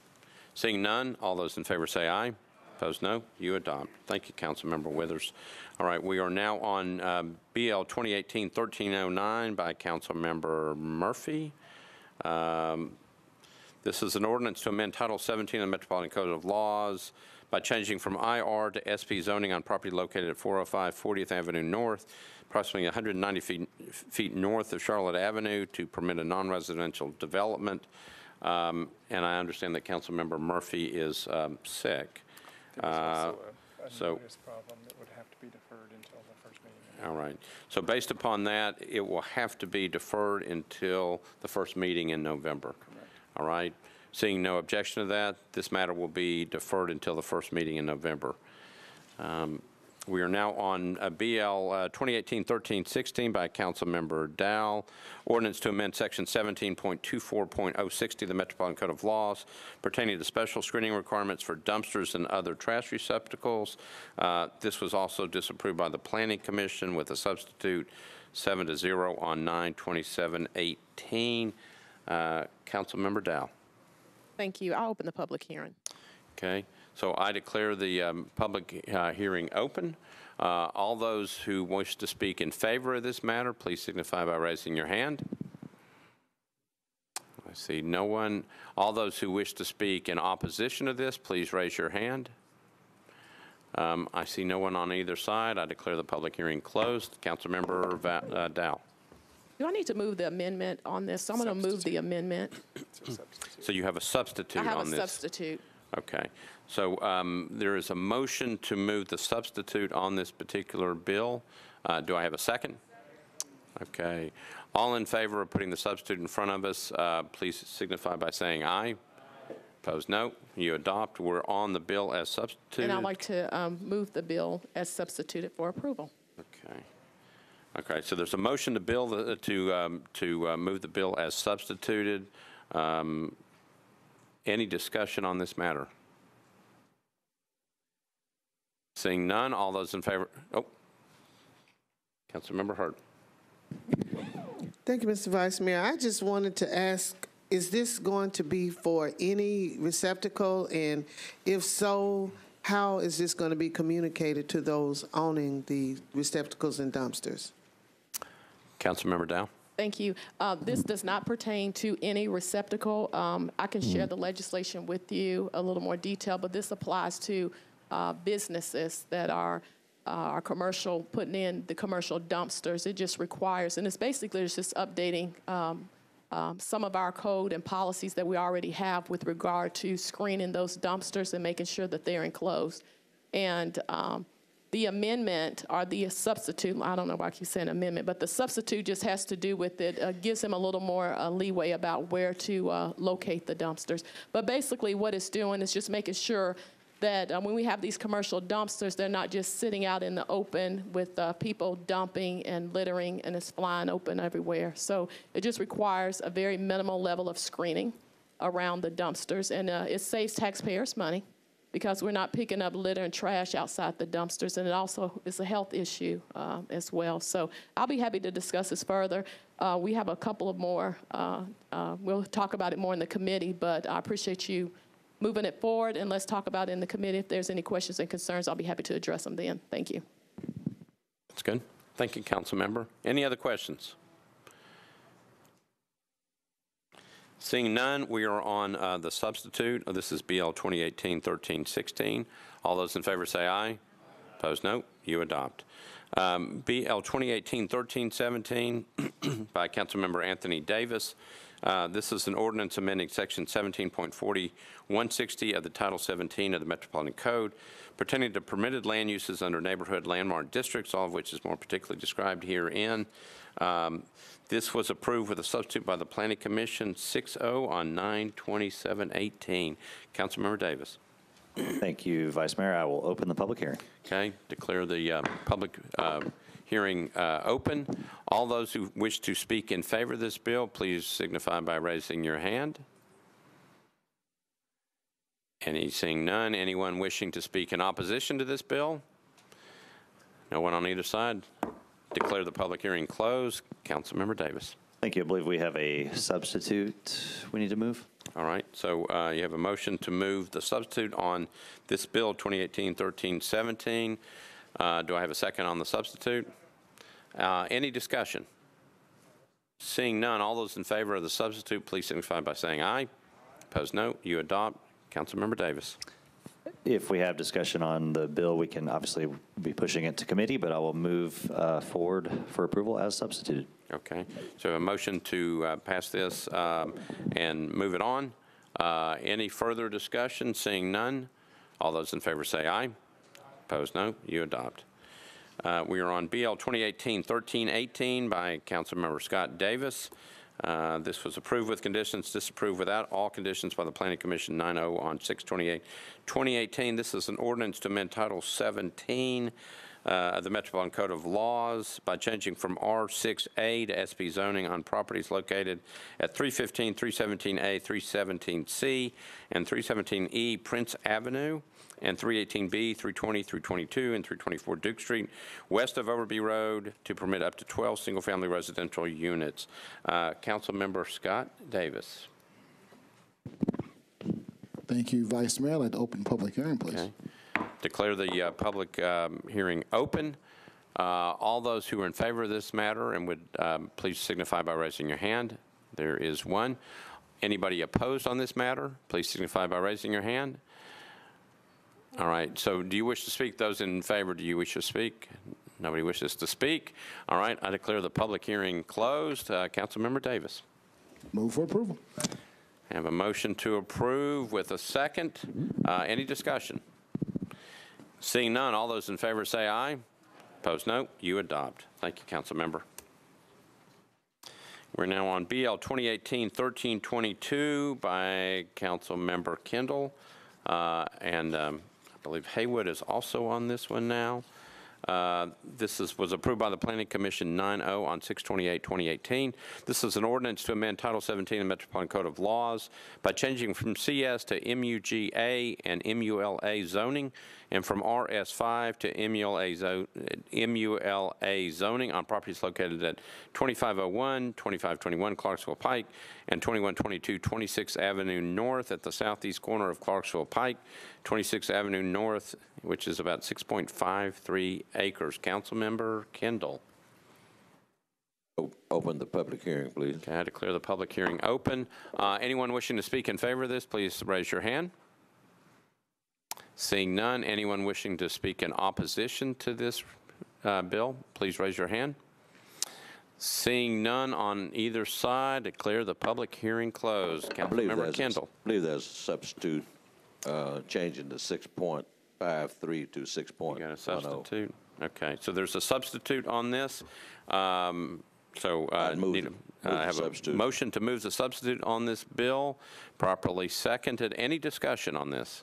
Seeing none, all those in favor say aye. Opposed, no. You adopt. Thank you, Councilmember Withers. All right, we are now on BL 2018-1309 by Councilmember Murphy. This is an ordinance to amend Title 17 of the Metropolitan Code of Laws by changing from IR to SP zoning on property located at 405 40th Avenue North, approximately 190 feet north of Charlotte Avenue, to permit a non-residential development. And I understand that Councilmember Murphy is sick. There was also a notice problem that would have to be deferred until the first meeting. All right. So based upon that, it will have to be deferred until the first meeting in November. Correct. All right. Seeing no objection to that, this matter will be deferred until the first meeting in November. We are now on BL 2018-13-16 by Councilmember Dow. Ordinance to amend Section 17.24.060 of the Metropolitan Code of Laws pertaining to special screening requirements for dumpsters and other trash receptacles. This was also disapproved by the Planning Commission with a substitute 7-0 on 9/27/18. Councilmember Dow. Thank you. I'll open the public hearing. Okay. So I declare the public hearing open. All those who wish to speak in favor of this matter, please signify by raising your hand. I see no one. All those who wish to speak in opposition to this, please raise your hand. I see no one on either side. I declare the public hearing closed. Councilmember Dow. Do I need to move the amendment on this? So I'm going to move the amendment. So you have a substitute on this? I have a substitute. Okay. So there is a motion to move the substitute on this particular bill. Do I have a second? Okay. All in favor of putting the substitute in front of us, please signify by saying aye. Opposed, no. You adopt. We're on the bill as substituted. And I'd like to move the bill as substituted for approval. Okay. Okay. So there's a motion to bill to move the bill as substituted. Any discussion on this matter? Seeing none, all those in favor? Oh, Councilmember Hurt. Thank you, Mr. Vice Mayor. I just wanted to ask, is this going to be for any receptacle? And if so, how is this going to be communicated to those owning the receptacles and dumpsters? Councilmember Dow. Thank you. This does not pertain to any receptacle. I can share the legislation with you a little more detail, but this applies to businesses that are commercial, putting in the commercial dumpsters. It just requires, and it's basically just updating some of our code and policies that we already have with regard to screening those dumpsters and making sure that they're enclosed. And the amendment or the substitute, I don't know why I keep saying amendment, but the substitute just has to do with it, gives them a little more leeway about where to locate the dumpsters. But basically what it's doing is just making sure that when we have these commercial dumpsters, they're not just sitting out in the open with people dumping and littering, and it's flying open everywhere. So it just requires a very minimal level of screening around the dumpsters, and it saves taxpayers money because we're not picking up litter and trash outside the dumpsters, and it also is a health issue as well. So I'll be happy to discuss this further. We have a couple of more. We'll talk about it more in the committee, but I appreciate you moving it forward, and let's talk about it in the committee. If there's any questions and concerns, I'll be happy to address them then. Thank you. That's good. Thank you, Councilmember. Any other questions? Seeing none, we are on the substitute. This is BL 2018-13-16. All those in favor say aye. Opposed, no. You adopt. BL 2018-13-17 by Councilmember Anthony Davis. This is an ordinance amending Section 17.40.160 of the Title 17 of the Metropolitan Code pertaining to permitted land uses under neighborhood landmark districts, all of which is more particularly described herein. This was approved with a substitute by the Planning Commission 6-0 on 9/27/18. Councilmember Davis. Thank you, Vice Mayor. I will open the public hearing. Okay. Declare the public hearing open. All those who wish to speak in favor of this bill, please signify by raising your hand. Seeing none, anyone wishing to speak in opposition to this bill? No one on either side. Declare the public hearing closed. Councilmember Davis. Thank you. I believe we have a substitute we need to move. All right. So you have a motion to move the substitute on this bill 2018-13-17. Do I have a second on the substitute? Any discussion? Seeing none, all those in favor of the substitute, please signify by saying aye. Opposed, no. You adopt. Councilmember Davis. If we have discussion on the bill, we can obviously be pushing it to committee, but I will move forward for approval as substituted. Okay. So a motion to pass this and move it on. Any further discussion? Seeing none, all those in favor say aye. Opposed, no. You adopt. We are on BL 2018-13-18 by Councilmember Scott Davis. This was approved with conditions, disapproved without all conditions by the Planning Commission 9-0 on 6/28/2018. This is an ordinance to amend Title 17 of the Metropolitan Code of Laws by changing from R6A to SP zoning on properties located at 315, 317A, 317C, and 317E Prince Avenue, and 318B, 320, 322, and 324 Duke Street, west of Overby Road, to permit up to 12 single-family residential units. Councilmember Scott Davis. Thank you, Vice Mayor. I'd like to open public hearing, please. Okay. Declare the public hearing open. All those who are in favor of this matter and would please signify by raising your hand. There is one. Anybody opposed on this matter, please signify by raising your hand. All right, so do you wish to speak? Those in favor, do you wish to speak? Nobody wishes to speak. All right, I declare the public hearing closed. Councilmember Davis. Move for approval. I have a motion to approve with a second. Any discussion? Seeing none, all those in favor say aye. Opposed, no. You adopt. Thank you, Councilmember. We're now on BL 2018-1322 by Councilmember Kendall. I believe Haywood is also on this one now. This was approved by the Planning Commission 9-0 on 6/28/2018. This is an ordinance to amend Title 17 of the Metropolitan Code of Laws by changing from CS to MUGA and MULA zoning, and from RS5 to MULA zoning on properties located at 2501, 2521 Clarksville Pike, and 2122 26th Avenue North at the southeast corner of Clarksville Pike, 26th Avenue North, which is about 6.53 acres. Councilmember Kendall. Open the public hearing, please. Okay, I declare the public hearing open. Anyone wishing to speak in favor of this, please raise your hand. Seeing none, anyone wishing to speak in opposition to this bill, please raise your hand. Seeing none on either side, declare the public hearing closed. Councilmember Kendall. I believe there's a substitute changing to 6.53 to 6.10. You got a substitute? Okay, so there's a substitute on this. I have a motion to move the substitute on this bill, properly seconded. Any discussion on this?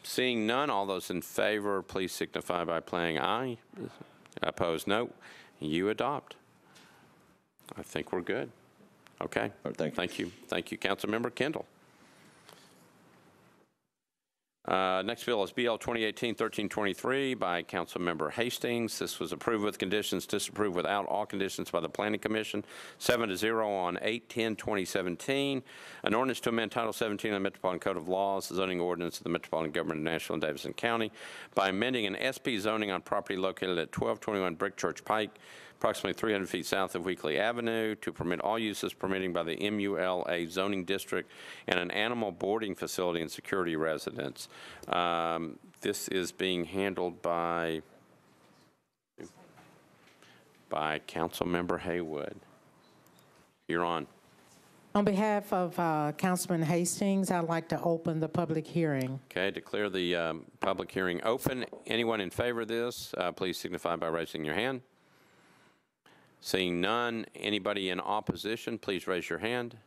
Seeing none, all those in favor, please signify by playing aye. Opposed, no. You adopt. I think we're good. Okay. Thank you. Thank you, Councilmember Kendall. Next bill is BL 2018-1323 by Councilmember Hastings. This was approved with conditions, disapproved without all conditions by the Planning Commission, 7-0 on 8/10/2017. An ordinance to amend Title 17 of the Metropolitan Code of Laws, the zoning ordinance of the Metropolitan Government of Nashville and Davidson County, by amending an SP zoning on property located at 1221 Brick Church Pike, approximately 300 feet south of Weekly Avenue, to permit all uses permitting by the MULA zoning district and an animal boarding facility and security residence. This is being handled by Councilmember Haywood. You're on. On behalf of Councilman Hastings, I'd like to open the public hearing. Okay, declare the public hearing open. Anyone in favor of this, please signify by raising your hand. Seeing none, anybody in opposition, please raise your hand.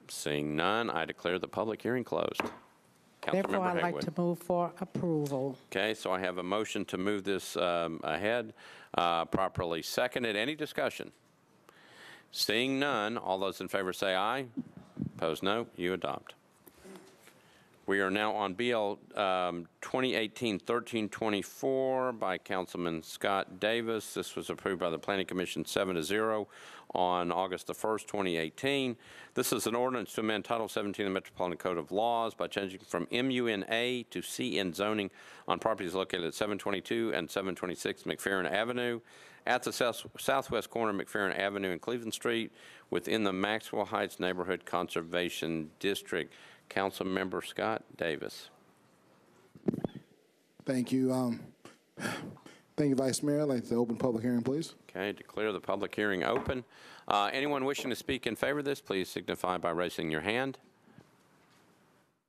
Seeing none, I declare the public hearing closed. Therefore, I'd Haywood. like to move for approval. Okay, so I have a motion to move this ahead, properly seconded. Any discussion? Seeing none, all those in favor say aye. Opposed, no. You adopt. We are now on BL 2018-1324 by Councilman Scott Davis. This was approved by the Planning Commission 7-0 on August the 1st, 2018. This is an ordinance to amend Title 17 of the Metropolitan Code of Laws by changing from MUNA to CN zoning on properties located at 722 and 726 McFerrin Avenue at the southwest corner of McFerrin Avenue and Cleveland Street within the Maxwell Heights Neighborhood Conservation District. Councilmember Scott Davis. Thank you. Thank you, Vice Mayor. I'd like to open public hearing, please. Okay, declare the public hearing open. Anyone wishing to speak in favor of this, please signify by raising your hand.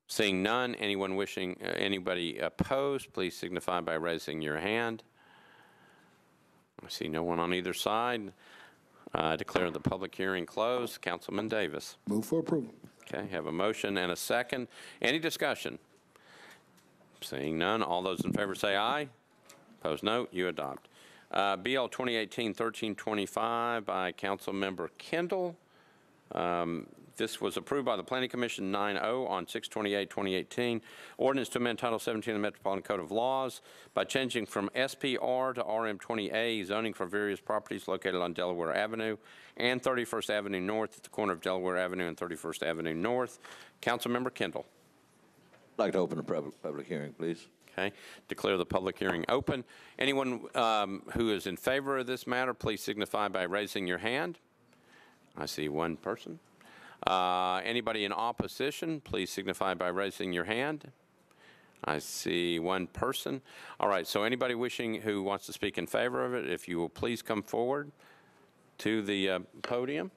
Seeing none, anybody opposed, please signify by raising your hand. I see no one on either side. I declare the public hearing closed. Councilman Davis. Move for approval. Okay, have a motion and a second. Any discussion? Seeing none, all those in favor say aye. Opposed, no. You adopt. BL 2018-1325 by Councilmember Kendall. This was approved by the Planning Commission 9-0 on 6/28/2018. Ordinance to amend Title 17 of the Metropolitan Code of Laws by changing from SPR to RM20A zoning for various properties located on Delaware Avenue and 31st Avenue North at the corner of Delaware Avenue and 31st Avenue North. Councilmember Kendall. I'd like to open the public hearing, please. Okay. Declare the public hearing open. Anyone who is in favor of this matter, please signify by raising your hand. I see one person. Anybody in opposition, please signify by raising your hand. I see one person. All right, so anybody who wants to speak in favor of it, if you will please come forward to the podium.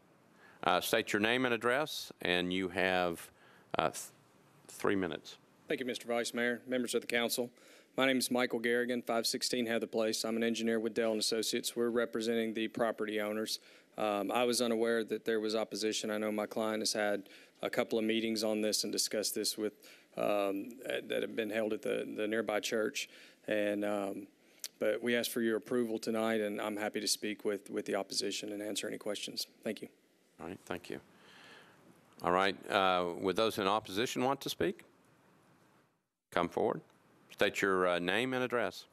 State your name and address, and you have 3 minutes. Thank you, Mr. Vice Mayor, members of the council. My name is Michael Garrigan, 516 Heather Place. I'm an engineer with Dell & Associates. We're representing the property owners. I was unaware that there was opposition. I know my client has had a couple of meetings on this and discussed this with that have been held at the nearby church. And but we ask for your approval tonight, and I'm happy to speak with the opposition and answer any questions. Thank you. All right, thank you. All right, would those in opposition want to speak? Come forward. State your name and address.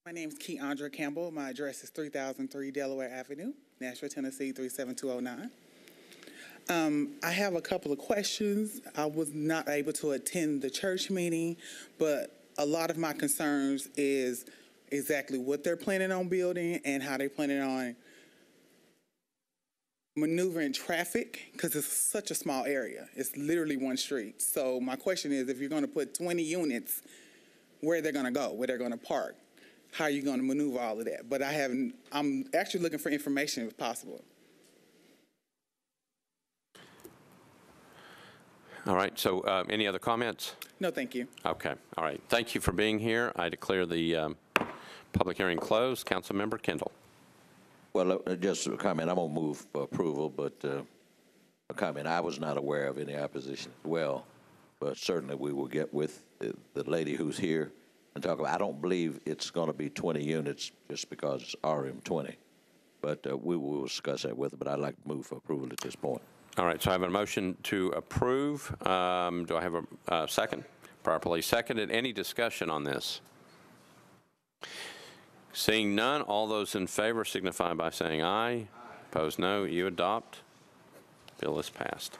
My name is Keandra Campbell. My address is 3003 Delaware Avenue, Nashville, Tennessee, 37209. I have a couple of questions. I was not able to attend the church meeting, but a lot of my concerns is exactly what they're planning on building and how they're planning on maneuvering traffic, because it's such a small area. It's literally one street. So my question is, if you're going to put 20 units, where they're going to go, where they're going to park, how are you going to maneuver all of that? But I'm actually looking for information if possible. All right, so any other comments? No, thank you. Okay, all right. Thank you for being here. I declare the public hearing closed. Councilmember Kendall. Well, just a comment. I'm going to move for approval, but a comment. I was not aware of any opposition as well, but certainly we will get with the lady who's here and talk about. I don't believe it's going to be 20 units just because it's RM20, but we will discuss that with her, but I'd like to move for approval at this point. All right, so I have a motion to approve. Do I have a second? Properly seconded. Any discussion on this? Seeing none, all those in favor signify by saying aye. Opposed, no. You adopt. Bill is passed.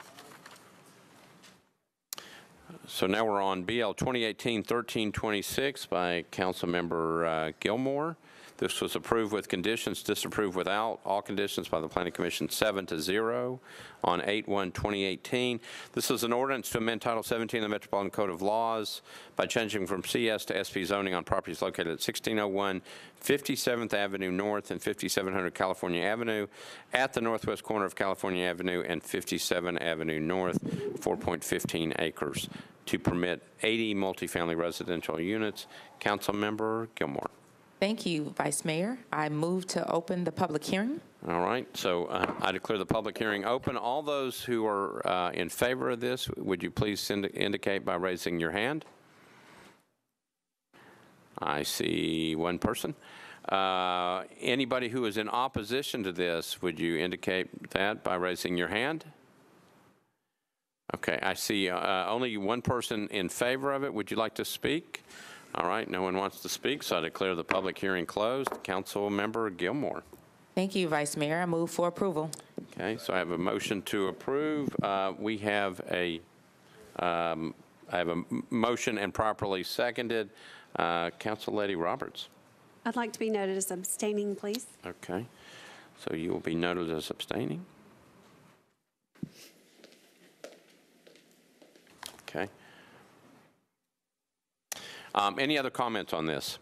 So now we're on BL 2018-1326 by Councilmember Gilmore. This was approved with conditions, disapproved without. All conditions by the Planning Commission 7-0 on 8/1/2018. This is an ordinance to amend Title 17 of the Metropolitan Code of Laws by changing from CS to SP zoning on properties located at 1601 57th Avenue North and 5700 California Avenue at the northwest corner of California Avenue and 57 Avenue North, 4.15 acres, to permit 80 multifamily residential units. Councilmember Gilmore. Thank you, Vice Mayor. I move to open the public hearing. All right, so I declare the public hearing open. All those who are in favor of this, would you please indicate by raising your hand? I see one person. Anybody who is in opposition to this, would you indicate that by raising your hand? Okay, I see only one person in favor of it. Would you like to speak? All right, no one wants to speak, so I declare the public hearing closed. Councilmember Gilmore. Thank you, Vice Mayor. I move for approval. Okay, so I have a motion to approve. We have I have a motion and properly seconded. Council Lady Roberts. I'd like to be noted as abstaining, please. Okay, so you will be noted as abstaining. Okay. Any other comments on this?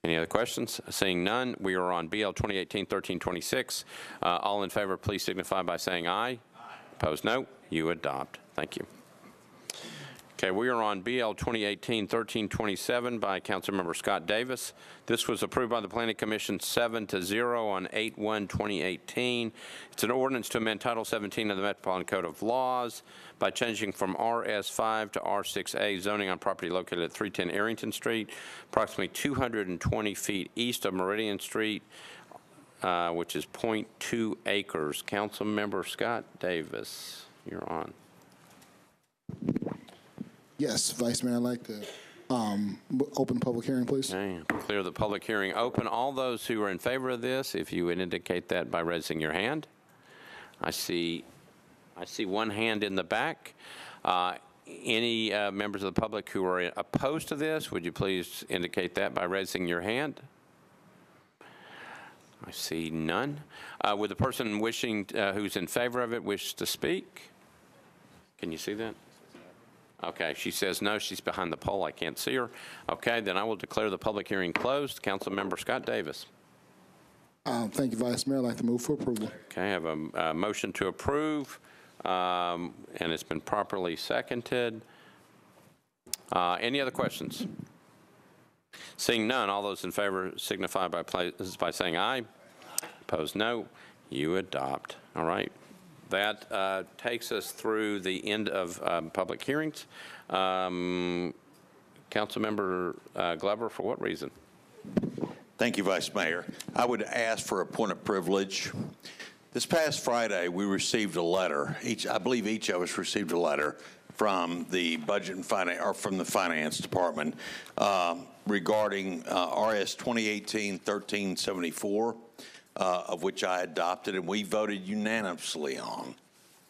Any other questions? Seeing none, we are on BL 2018-1326. All in favor, please signify by saying aye. Opposed, no. You adopt. Thank you. Okay, we are on BL 2018-1327 by Councilmember Scott Davis. This was approved by the Planning Commission 7-0 on 8/1/2018. It's an ordinance to amend Title 17 of the Metropolitan Code of Laws by changing from RS5 to R6A zoning on property located at 310 Arrington Street, approximately 220 feet east of Meridian Street, which is 0.2 acres. Councilmember Scott Davis, you're on. Yes, Vice Mayor, I'd like to open the public hearing, please. Okay, clear the public hearing open. All those who are in favor of this, if you would indicate that by raising your hand. I see one hand in the back. Any members of the public who are opposed to this, would you please indicate that by raising your hand? I see none. Would the person wishing, who's in favor of it, wish to speak? Can you see that? Okay, she says no. She's behind the pole. I can't see her. Okay, then I will declare the public hearing closed. Councilmember Scott Davis. Thank you, Vice Mayor. I'd like to move for approval. Okay, I have a motion to approve, and it's been properly seconded. Any other questions? Seeing none, all those in favor signify by saying aye. Opposed, no. You adopt. All right. That takes us through the end of public hearings. Councilmember Glover, for what reason? Thank you, Vice Mayor. I would ask for a point of privilege. This past Friday, we received a letter. I believe each of us received a letter from the Budget and Finance, or from the Finance Department, regarding RS 2018-1374. Of which I adopted and we voted unanimously on.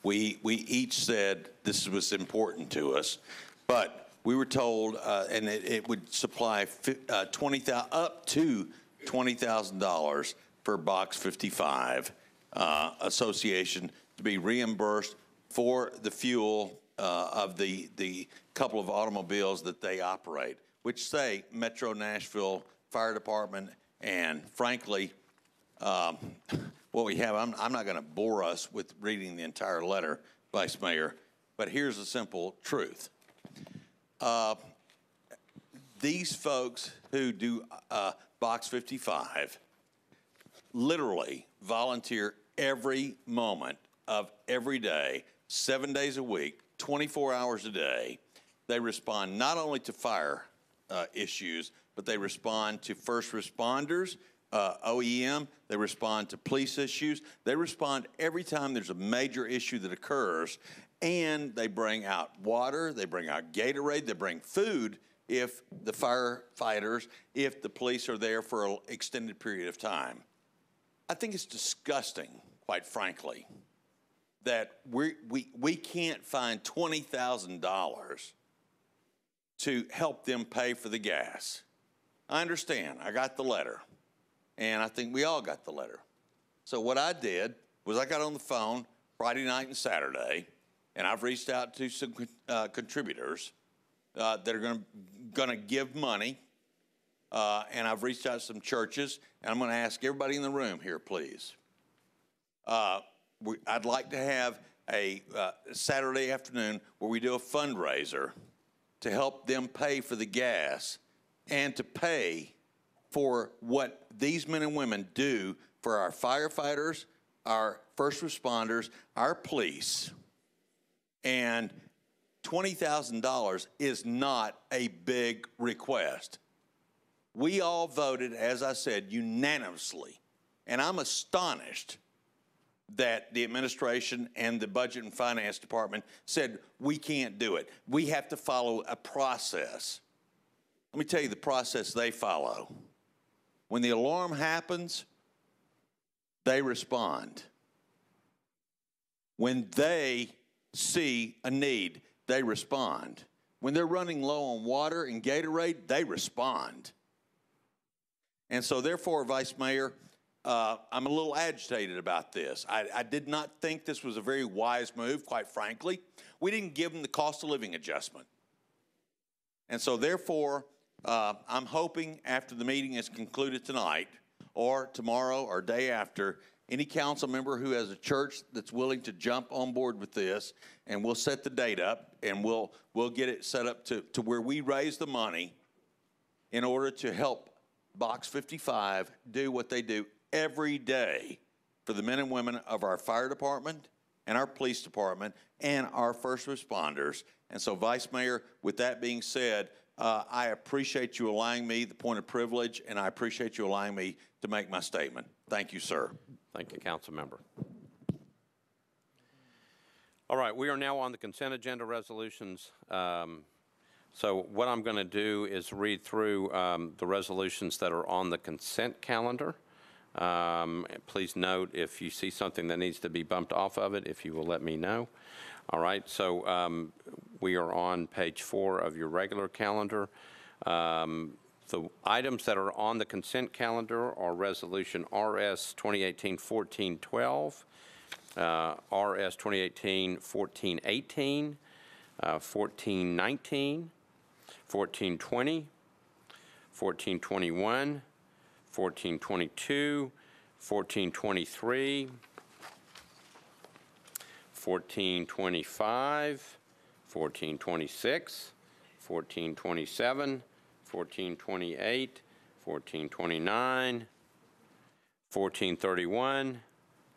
We each said this was important to us, but we were told, and it would supply up to $20,000 for Box 55 Association to be reimbursed for the fuel of the couple of automobiles that they operate, which say Metro Nashville Fire Department, and frankly, what we have, I'm not going to bore us with reading the entire letter, Vice Mayor, but here's the simple truth. These folks who do Box 55 literally volunteer every moment of every day, 7 days a week, 24 hours a day. They respond not only to fire issues, but they respond to first responders, OEM, they respond to police issues. They respond every time there's a major issue that occurs, and they bring out water, they bring out Gatorade, they bring food if the firefighters, if the police are there for an extended period of time. I think it's disgusting, quite frankly, that we can't find $20,000 to help them pay for the gas. I understand. I got the letter. And I think we all got the letter. So what I did was I got on the phone Friday night and Saturday, and I've reached out to some contributors that are going to give money, and I've reached out to some churches, and I'm going to ask everybody in the room here, please. I'd like to have a Saturday afternoon where we do a fundraiser to help them pay for the gas and to pay for what these men and women do for our firefighters, our first responders, our police. And $20,000 is not a big request. We all voted, as I said, unanimously. And I'm astonished that the administration and the Budget and Finance Department said, we can't do it. We have to follow a process. Let me tell you the process they follow. When the alarm happens, they respond. When they see a need, they respond. When they're running low on water and Gatorade, they respond. And so therefore, Vice Mayor, I'm a little agitated about this. I did not think this was a very wise move, quite frankly. We didn't give them the cost of living adjustment. And so therefore, I'm hoping after the meeting is concluded tonight or tomorrow or day after any council member who has a church that's willing to jump on board with this, and we'll set the date up, and we'll get it set up to where we raise the money in order to help Box 55 do what they do every day for the men and women of our fire department and our police department and our first responders. And so, Vice Mayor, with that being said, I appreciate you allowing me the point of privilege, and I appreciate you allowing me to make my statement. Thank you, sir. Thank you, Council Member. All right, we are now on the consent agenda resolutions. So what I'm going to do is read through the resolutions that are on the consent calendar. Please note if you see something that needs to be bumped off of it, if you will let me know. All right, so we are on page 4 of your regular calendar. The items that are on the consent calendar are Resolution RS 2018-1412, RS 2018-1418, 1419, 1420, 1421, 1422, 1423, 1425, 1426, 1427, 1428, 1429, 1431,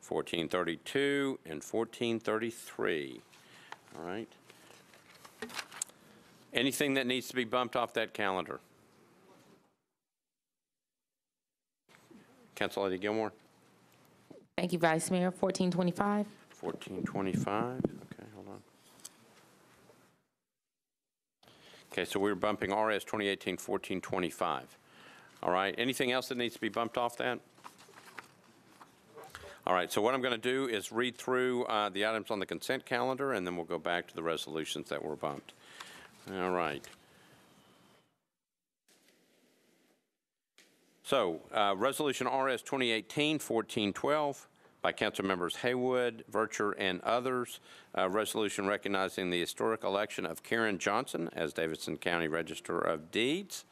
1432, and 1433. All right. Anything that needs to be bumped off that calendar? Council Lady Gilmore? Thank you, Vice Mayor. 1425. 1425. Okay, hold on. Okay, so we're bumping RS 2018-1425. All right, anything else that needs to be bumped off that? All right, so what I'm going to do is read through the items on the consent calendar, and then we'll go back to the resolutions that were bumped. All right. So, Resolution RS 2018-1412 by Council Members Haywood, Vercher, and others. Resolution recognizing the historic election of Karen Johnson as Davidson County Register of Deeds.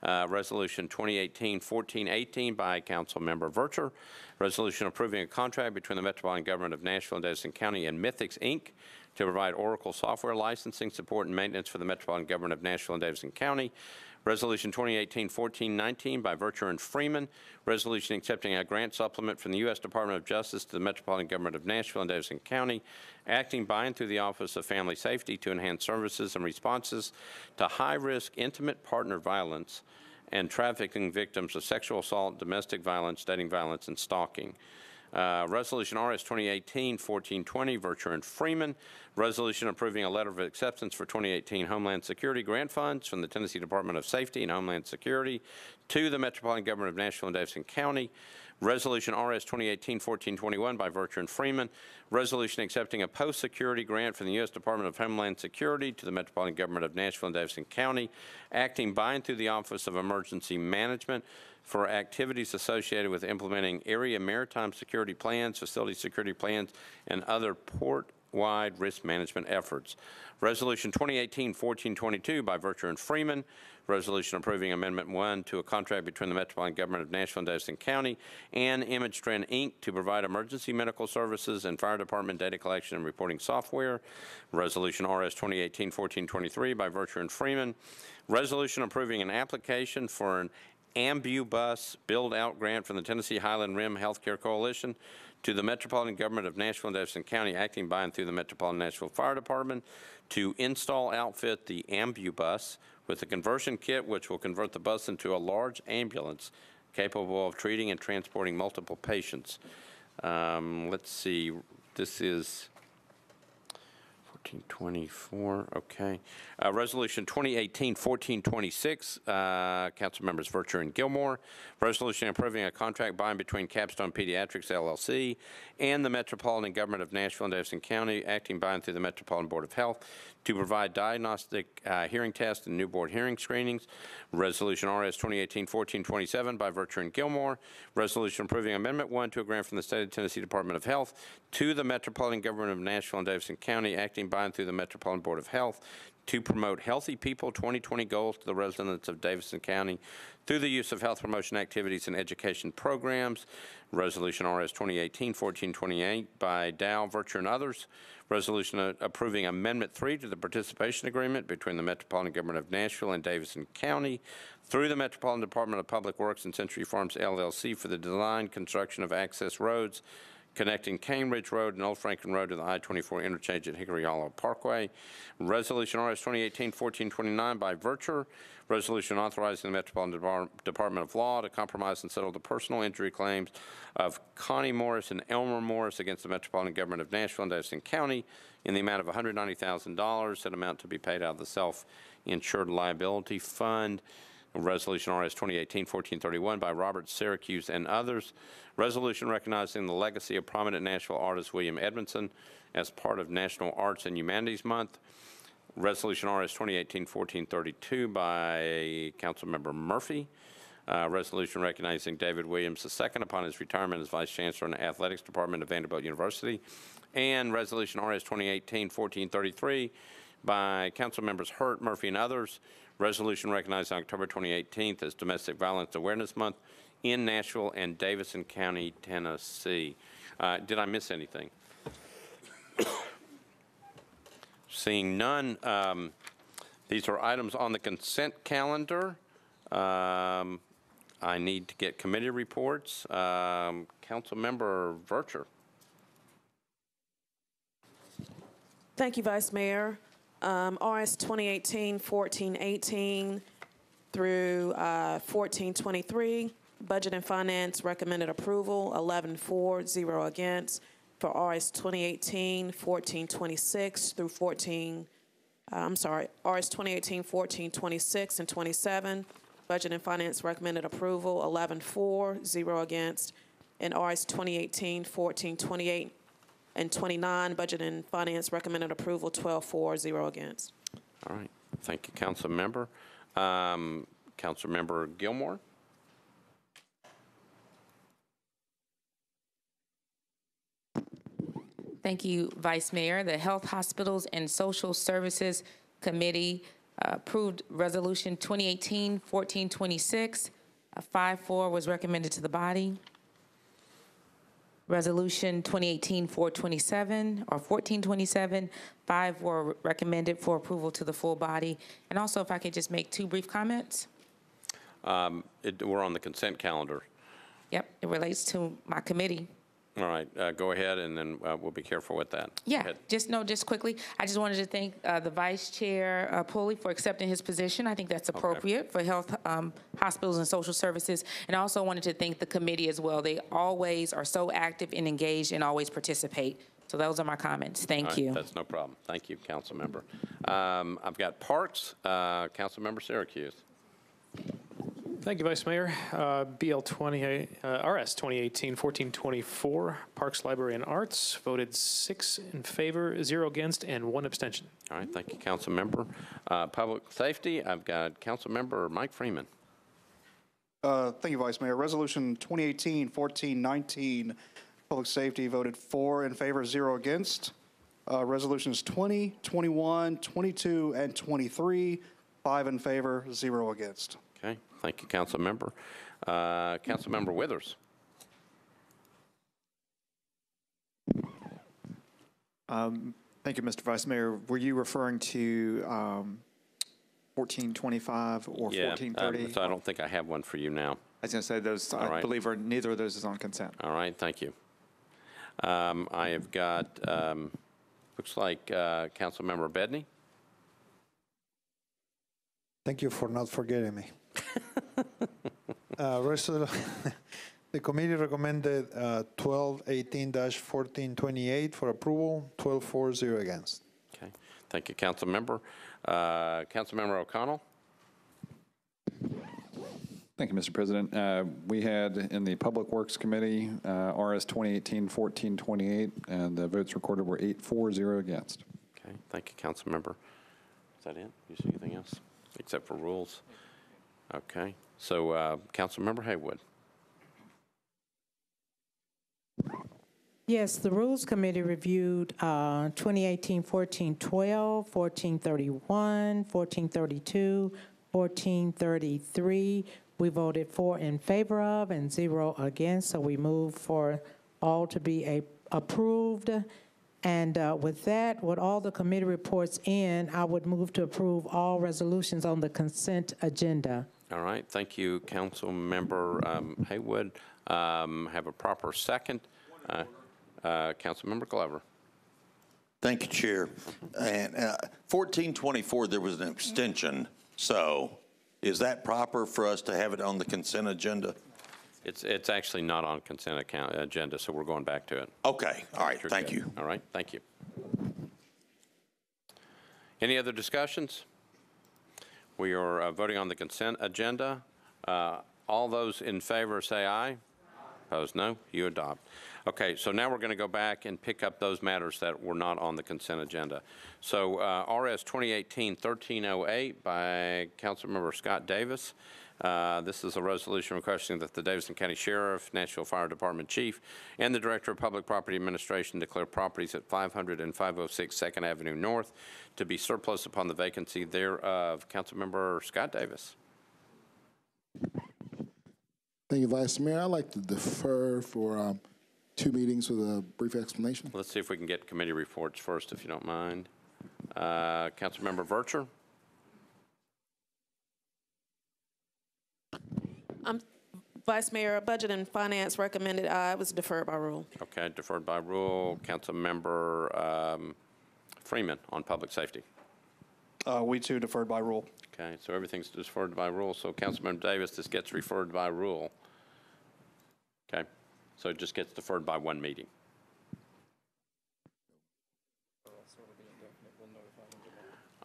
Resolution 2018-1418 by Council Member Vercher. Resolution approving a contract between the Metropolitan Government of Nashville and Davidson County and Mythix, Inc. to provide Oracle software licensing, support, and maintenance for the Metropolitan Government of Nashville and Davidson County. Resolution 2018-1419 by Vercher and Freeman. Resolution accepting a grant supplement from the U.S. Department of Justice to the Metropolitan Government of Nashville and Davidson County, acting by and through the Office of Family Safety to enhance services and responses to high-risk intimate partner violence and trafficking victims of sexual assault, domestic violence, dating violence, and stalking. Resolution RS 2018-1420, Vercher and Freeman. Resolution approving a letter of acceptance for 2018 Homeland Security grant funds from the Tennessee Department of Safety and Homeland Security to the Metropolitan Government of Nashville and Davidson County. Resolution RS 2018-1421 by Vercher and Freeman. Resolution accepting a post-security grant from the U.S. Department of Homeland Security to the Metropolitan Government of Nashville and Davidson County, acting by and through the Office of Emergency Management for activities associated with implementing area maritime security plans, facility security plans, and other port-wide risk management efforts. Resolution 2018-1422 by Vercher and Freeman. Resolution approving Amendment 1 to a contract between the Metropolitan Government of Nashville and Davidson County and ImageTrend, Inc. to provide emergency medical services and fire department data collection and reporting software. Resolution RS 2018-1423 by Vercher and Freeman. Resolution approving an application for an Ambubus build-out grant from the Tennessee Highland Rim Healthcare Coalition to the Metropolitan Government of Nashville and Davidson County, acting by and through the Metropolitan Nashville Fire Department, to install outfit the Ambubus with a conversion kit which will convert the bus into a large ambulance capable of treating and transporting multiple patients. Let's see, this is 1424, okay. Resolution 2018-1426, Council Members Vercher and Gilmore. Resolution approving a contract by and between Capstone Pediatrics, LLC, and the Metropolitan Government of Nashville and Davidson County, acting by and through the Metropolitan Board of Health, to provide diagnostic hearing tests and newborn hearing screenings. Resolution RS 2018-1427 by Vercher and Gilmore. Resolution approving Amendment 1 to a grant from the State of Tennessee Department of Health to the Metropolitan Government of Nashville and Davidson County, acting by and through the Metropolitan Board of Health to promote Healthy People 2020 goals to the residents of Davidson County through the use of health promotion activities and education programs. Resolution RS 2018-1428 by Dow, Virtue, and others. Resolution approving Amendment 3 to the participation agreement between the Metropolitan Government of Nashville and Davidson County through the Metropolitan Department of Public Works and Century Farms, LLC for the design, construction of access roads connecting Cane Ridge Road and Old Franklin Road to the I-24 interchange at Hickory Hollow Parkway. Resolution RS 2018-1429 by Virtue. Resolution authorizing the Metropolitan Department of Law to compromise and settle the personal injury claims of Connie Morris and Elmer Morris against the Metropolitan Government of Nashville and Davidson County in the amount of $190,000, an amount to be paid out of the Self-Insured Liability Fund. Resolution RS 2018-1431 by Robert Syracuse and others. Resolution recognizing the legacy of prominent Nashville artist William Edmondson as part of National Arts and Humanities Month. Resolution RS 2018-1432 by Councilmember Murphy. Resolution recognizing David Williams II upon his retirement as Vice Chancellor in the Athletics Department of Vanderbilt University. And Resolution RS 2018-1433 by Councilmembers Hurt, Murphy, and others. Resolution recognizing October 2018 as Domestic Violence Awareness Month in Nashville and Davidson County, Tennessee. Did I miss anything? Seeing none, these are items on the consent calendar. I need to get committee reports. Councilmember Virtue. Thank you, Vice Mayor. RS 2018-1418 through 1423, Budget and Finance recommended approval, 11-4, 0 against. For RS 2018-1426 through RS 2018-1426 and 27, Budget and Finance recommended approval, 11-4, 0 against. And RS 2018-1428 and 29, Budget and Finance recommended approval, 12-4, 0 against. All right. Thank you, Council Member. Council Member Gilmore. Thank you, Vice Mayor. The Health, Hospitals, and Social Services Committee approved Resolution 2018-1426. 5-4 was recommended to the body. Resolution 2018-427 or 1427, 5 were recommended for approval to the full body. And also, if I could just make 2 brief comments. We're on the consent calendar. Yep, it relates to my committee. All right, go ahead, and then we'll be careful with that. Yeah, just quickly, I just wanted to thank the Vice Chair Pulley for accepting his position. I think that's appropriate for Health, Hospitals, and Social Services. And I also wanted to thank the committee as well. They always are so active and engaged and always participate. So those are my comments. Thank you. That's no problem. Thank you, Council Member. I've got Parks, Council Member Syracuse. Thank you, Vice Mayor. RS 2018-1424, Parks, Library, and Arts, voted 6 in favor, 0 against, and 1 abstention. All right, thank you, Council Member. Public Safety, I've got Council Member Mike Freeman. Thank you, Vice Mayor. Resolution 2018-1419, Public Safety, voted 4 in favor, 0 against. Resolutions 20, 21, 22, and 23, 5 in favor, 0 against. Okay, thank you, Council Member. Council Member Withers. Thank you, Mr. Vice Mayor. Were you referring to 1425 or 1430? So I don't think I have one for you now. I was going to say those, I believe neither of those is on consent. All right, thank you. I have got, looks like Council Member Bedney. Thank you for not forgetting me. The committee recommended 1218-1428 for approval, 12-4, 0 against. Okay, thank you, Council Member. Council Member O'Connell. Thank you, Mr. President. We had in the Public Works Committee RS 2018-1428, and the votes recorded were 8-4, 0 against. Okay, thank you, Council Member. Is that it? You see anything else except for rules? Okay, so Council Member Haywood. Yes, the Rules Committee reviewed 2018-14-12, 1431, 1432, 1433. We voted 4 in favor of and 0 against, so we move for all to be approved. And with that, with all the committee reports in, I would move to approve all resolutions on the consent agenda. All right, thank you, Council Member Haywood. Have a proper second. Council Member Glover. Thank you, Chair. And 1424, there was an abstention. So is that proper for us to have it on the consent agenda? It's actually not on consent agenda, so we're going back to it. Okay. All right. Thank you. All right. Thank you. Any other discussions? We are voting on the consent agenda. All those in favor say aye. Opposed, no. You adopt. Okay, so now we're going to go back and pick up those matters that were not on the consent agenda. So RS 2018-1308 by Councilmember Scott Davis. This is a resolution requesting that the Davidson County Sheriff, Nashville Fire Department Chief, and the Director of Public Property Administration declare properties at 500 and 506 2nd Avenue North to be surplus upon the vacancy thereof. Councilmember Scott Davis. Thank you, Vice Mayor. I'd like to defer for 2 meetings with a brief explanation. Let's see if we can get committee reports first, if you don't mind. Councilmember Vercher. Vice Mayor, Budget and Finance recommended aye. It was deferred by rule. Okay, deferred by rule. Councilmember Freeman on public safety. We too deferred by rule. Okay, so everything's deferred by rule. So Councilmember Davis, this gets referred by rule. Okay, so it just gets deferred by 1 meeting.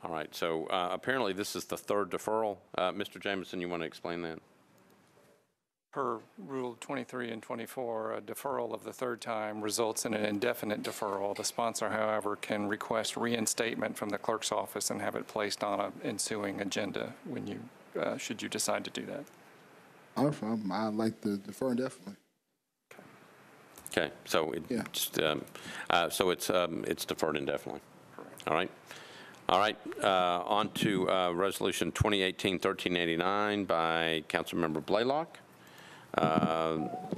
All right, so apparently this is the 3rd deferral. Mr. Jameson, you want to explain that? Per Rule 23 and 24, a deferral of the 3rd time results in an indefinite deferral. The sponsor, however, can request reinstatement from the clerk's office and have it placed on an ensuing agenda when you, should you decide to do that. I'd like to defer indefinitely. Okay, so it's deferred indefinitely. All right. All right, on to Resolution 2018-1389 by Councilmember Blaylock.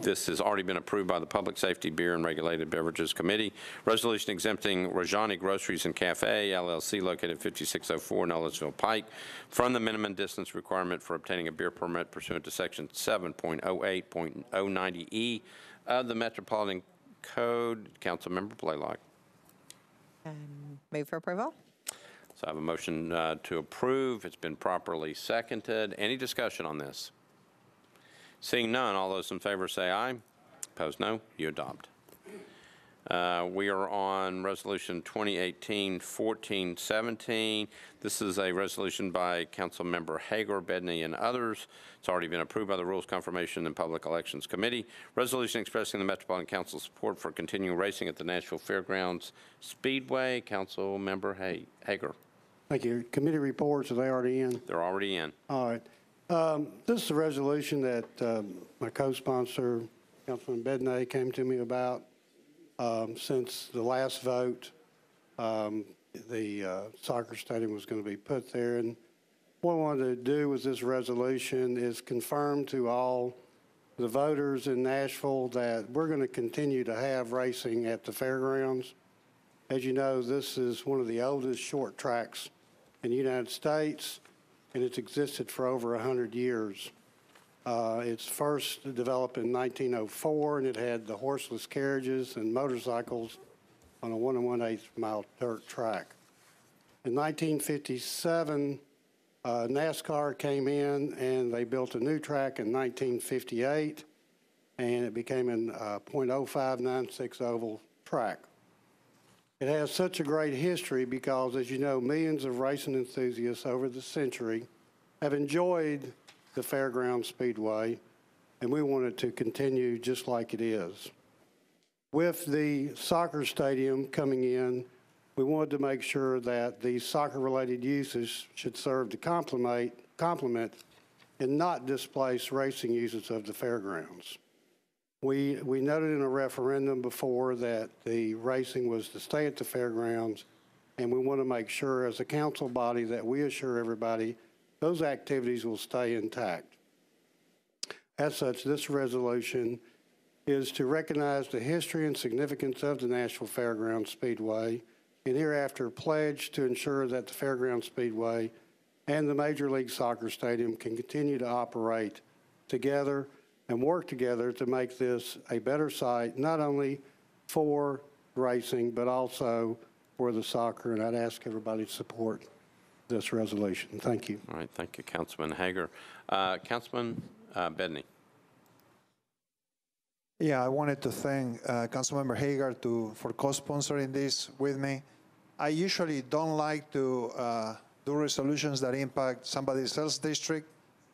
This has already been approved by the Public Safety, Beer, and Regulated Beverages Committee. Resolution exempting Rajani Groceries and Cafe, LLC, located at 5604 Nolensville Pike, from the minimum distance requirement for obtaining a beer permit pursuant to Section 7.08.090E of the Metropolitan Code. Councilmember Blaylock. Move for approval. So I have a motion to approve. It's been properly seconded. Any discussion on this? Seeing none, all those in favor say aye. Opposed, no. You adopt. We are on Resolution 2018-1417. This is a resolution by Councilmember Hager, Bedney, and others. It's already been approved by the Rules, Confirmation, and Public Elections Committee. Resolution expressing the Metropolitan Council's support for continuing racing at the Nashville Fairgrounds Speedway. Councilmember Hager. Thank you. Committee reports, are they already in? They're already in. All right. This is a resolution that my co-sponsor, Councilman Bedney, came to me about. Since the last vote, the soccer stadium was going to be put there. And what I wanted to do with this resolution is confirm to all the voters in Nashville that we're going to continue to have racing at the fairgrounds. As you know, this is one of the oldest short tracks in the United States, and it's existed for over 100 years. It's first developed in 1904, and it had the horseless carriages and motorcycles on a 1 1/8 mile dirt track. In 1957, NASCAR came in, and they built a new track in 1958, and it became a .0596 oval track. It has such a great history because, as you know, millions of racing enthusiasts over the century have enjoyed the Fairground Speedway, and we want it to continue just like it is. With the soccer stadium coming in, we wanted to make sure that the soccer-related uses should serve to complement and not displace racing uses of the fairgrounds. We noted in a referendum before that the racing was to stay at the fairgrounds, and we want to make sure as a council body that we assure everybody those activities will stay intact. As such, this resolution is to recognize the history and significance of the Nashville Fairgrounds Speedway, and hereafter pledge to ensure that the Fairgrounds Speedway and the Major League Soccer Stadium can continue to operate together and work together to make this a better site, not only for racing, but also for the soccer. And I'd ask everybody to support this resolution. Thank you. All right, thank you, Councilman Hager. Councilman Bedney. Yeah, I wanted to thank Councilmember Hager for co-sponsoring this with me. I usually don't like to do resolutions that impact somebody else's district,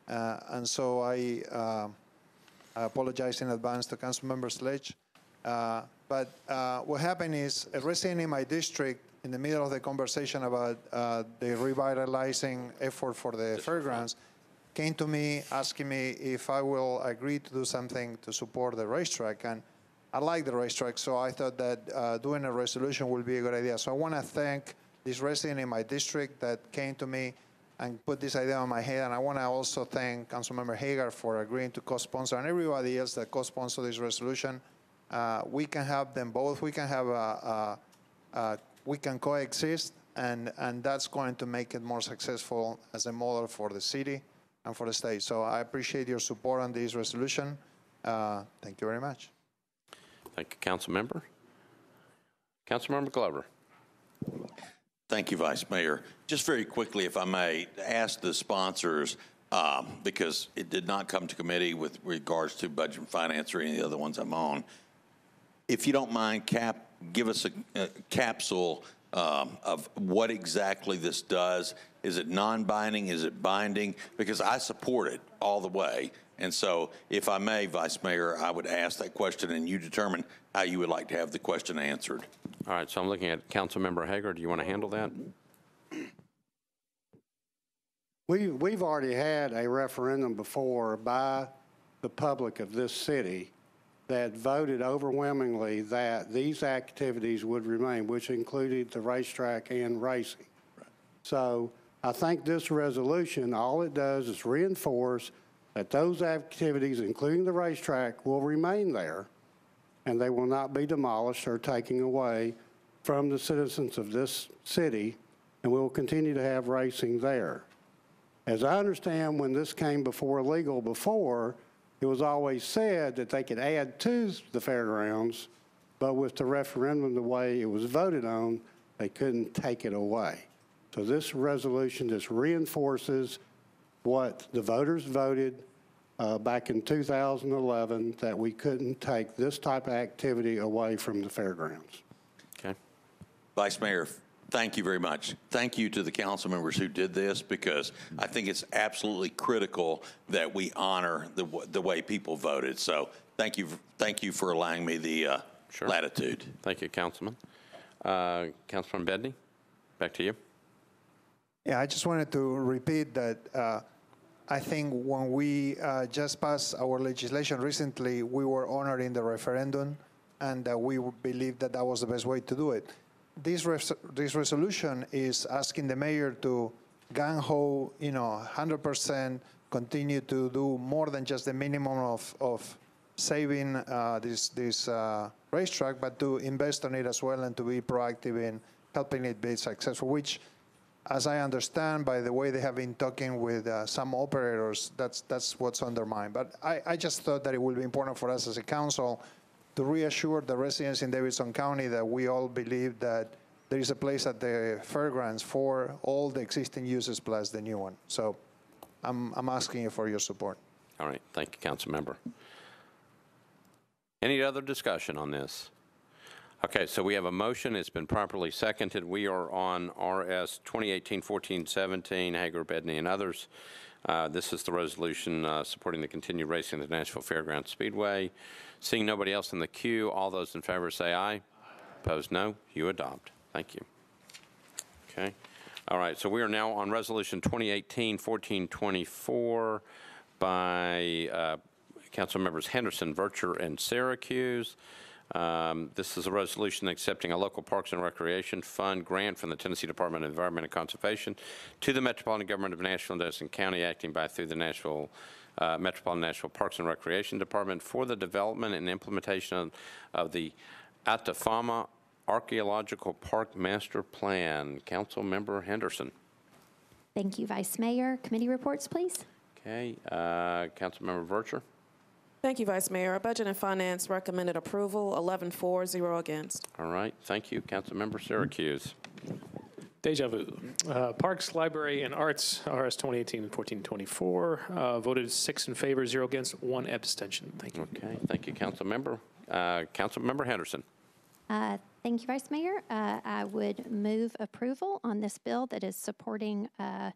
and so I apologize in advance to Councilmember Sledge. But what happened is a resident in my district, in the middle of the conversation about the revitalizing effort for the fairgrounds, came to me asking me if I will agree to do something to support the racetrack. And I like the racetrack, so I thought that doing a resolution would be a good idea. So I want to thank this resident in my district that came to me and put this idea on my head. And I want to also thank Councilmember Hager for agreeing to co-sponsor, and everybody else that co-sponsored this resolution. We can have them both. We can have we can coexist, and that's going to make it more successful as a model for the city and for the state. So I appreciate your support on this resolution. Thank you very much. Thank you, Council Member. Councilmember Glover. Thank you, Vice Mayor. Just very quickly, if I may, ask the sponsors, because it did not come to committee with regards to budget and finance or any of the other ones I'm on. If you don't mind, give us a capsule of what exactly this does. Is it non-binding? Is it binding? Because I support it all the way. And so, if I may, Vice Mayor, I would ask that question, and you determine how you would like to have the question answered. All right, so I'm looking at Councilmember Hager. Do you want to handle that? We've already had a referendum before by the public of this city that voted overwhelmingly that these activities would remain, which included the racetrack and racing. Right. So I think this resolution, all it does is reinforce that those activities, including the racetrack, will remain there, and they will not be demolished or taken away from the citizens of this city, and we will continue to have racing there. As I understand, when this came before legal before, it was always said that they could add to the fairgrounds, but with the referendum the way it was voted on, they couldn't take it away. So this resolution just reinforces what the voters voted back in 2011, that we couldn't take this type of activity away from the fairgrounds. Okay. Vice Mayor, thank you very much. Thank you to the council members who did this, because I think it's absolutely critical that we honor the way people voted. So thank you for allowing me the latitude. Thank you, Councilman. Councilman Bedney, back to you. Yeah, I just wanted to repeat that I think when we just passed our legislation recently, we were honoring the referendum, and we believed that that was the best way to do it. This resolution is asking the mayor to gung-ho, 100% continue to do more than just the minimum of saving this racetrack, but to invest on it as well and to be proactive in helping it be successful, which, as I understand by the way they have been talking with some operators, that's what's on their mind. But I just thought that it would be important for us as a council to reassure the residents in Davidson County that we all believe that there is a place at the fairgrounds for all the existing uses plus the new one. So I'm asking you for your support. All right. Thank you, Council Member. Any other discussion on this? Okay, so we have a motion. It's been properly seconded. We are on RS 2018-1417, Hager, Bedney, and others. This is the resolution supporting the continued racing at the Nashville Fairgrounds Speedway. Seeing nobody else in the queue, all those in favor say aye. Opposed, no. You adopt. Thank you. Okay. All right, so we are now on Resolution 2018-1424 by Council members Henderson, Vercher, and Syracuse. This is a resolution accepting a local Parks and Recreation Fund grant from the Tennessee Department of Environment and Conservation to the Metropolitan Government of Nashville and Madison County, acting by through the Metropolitan Nashville Parks and Recreation Department for the development and implementation of the Atafama Archaeological Park Master Plan. Council member Henderson. Thank you, Vice Mayor. Committee reports, please. Okay, Council member Vercher. Thank you, Vice Mayor. Budget and Finance recommended approval, 11-4, 0 against. All right, thank you. Councilmember Syracuse. Deja vu. Parks, Library, and Arts, RS 2018-1424, voted 6 in favor, 0 against, 1 abstention. Thank you. Okay, thank you, Councilmember. Councilmember Henderson. Thank you, Vice Mayor. I would move approval on this bill that is supporting a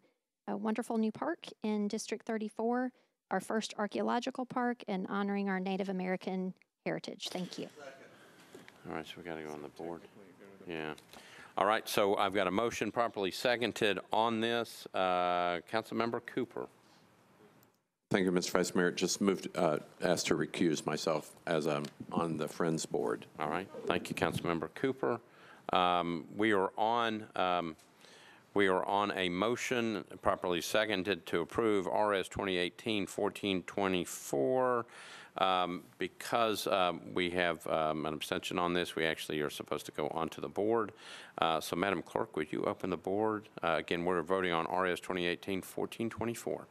wonderful new park in District 34, our first archaeological park, and honoring our Native American heritage. Thank you. All right, so we got to go on the board. Yeah. All right, so I've got a motion properly seconded on this. Councilmember Cooper. Thank you, Mr. Vice Mayor. Just moved, asked to recuse myself as I'm on the Friends Board. All right, thank you, Councilmember Cooper. We are on a motion properly seconded to approve RS 2018-1424. Because we have an abstention on this, we actually are supposed to go onto the board. So, Madam Clerk, would you open the board? Again, we're voting on RS 2018-1424.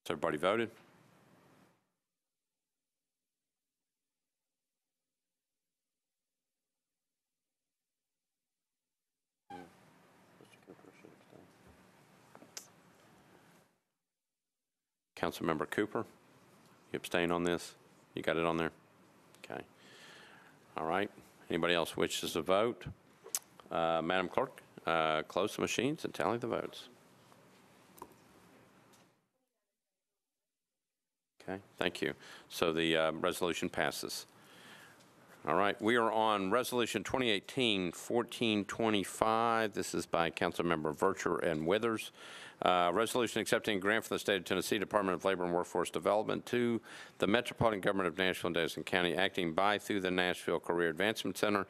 Has everybody voted? Councilmember Cooper, you abstain on this? You got it on there? Okay. All right. Anybody else wishes to vote? Madam Clerk, close the machines and tally the votes. Okay, thank you. So the resolution passes. All right, we are on Resolution 2018-1425. This is by Councilmember Vercher and Withers. Resolution accepting a grant from the State of Tennessee Department of Labor and Workforce Development to the Metropolitan Government of Nashville and Madison County, acting by through the Nashville Career Advancement Center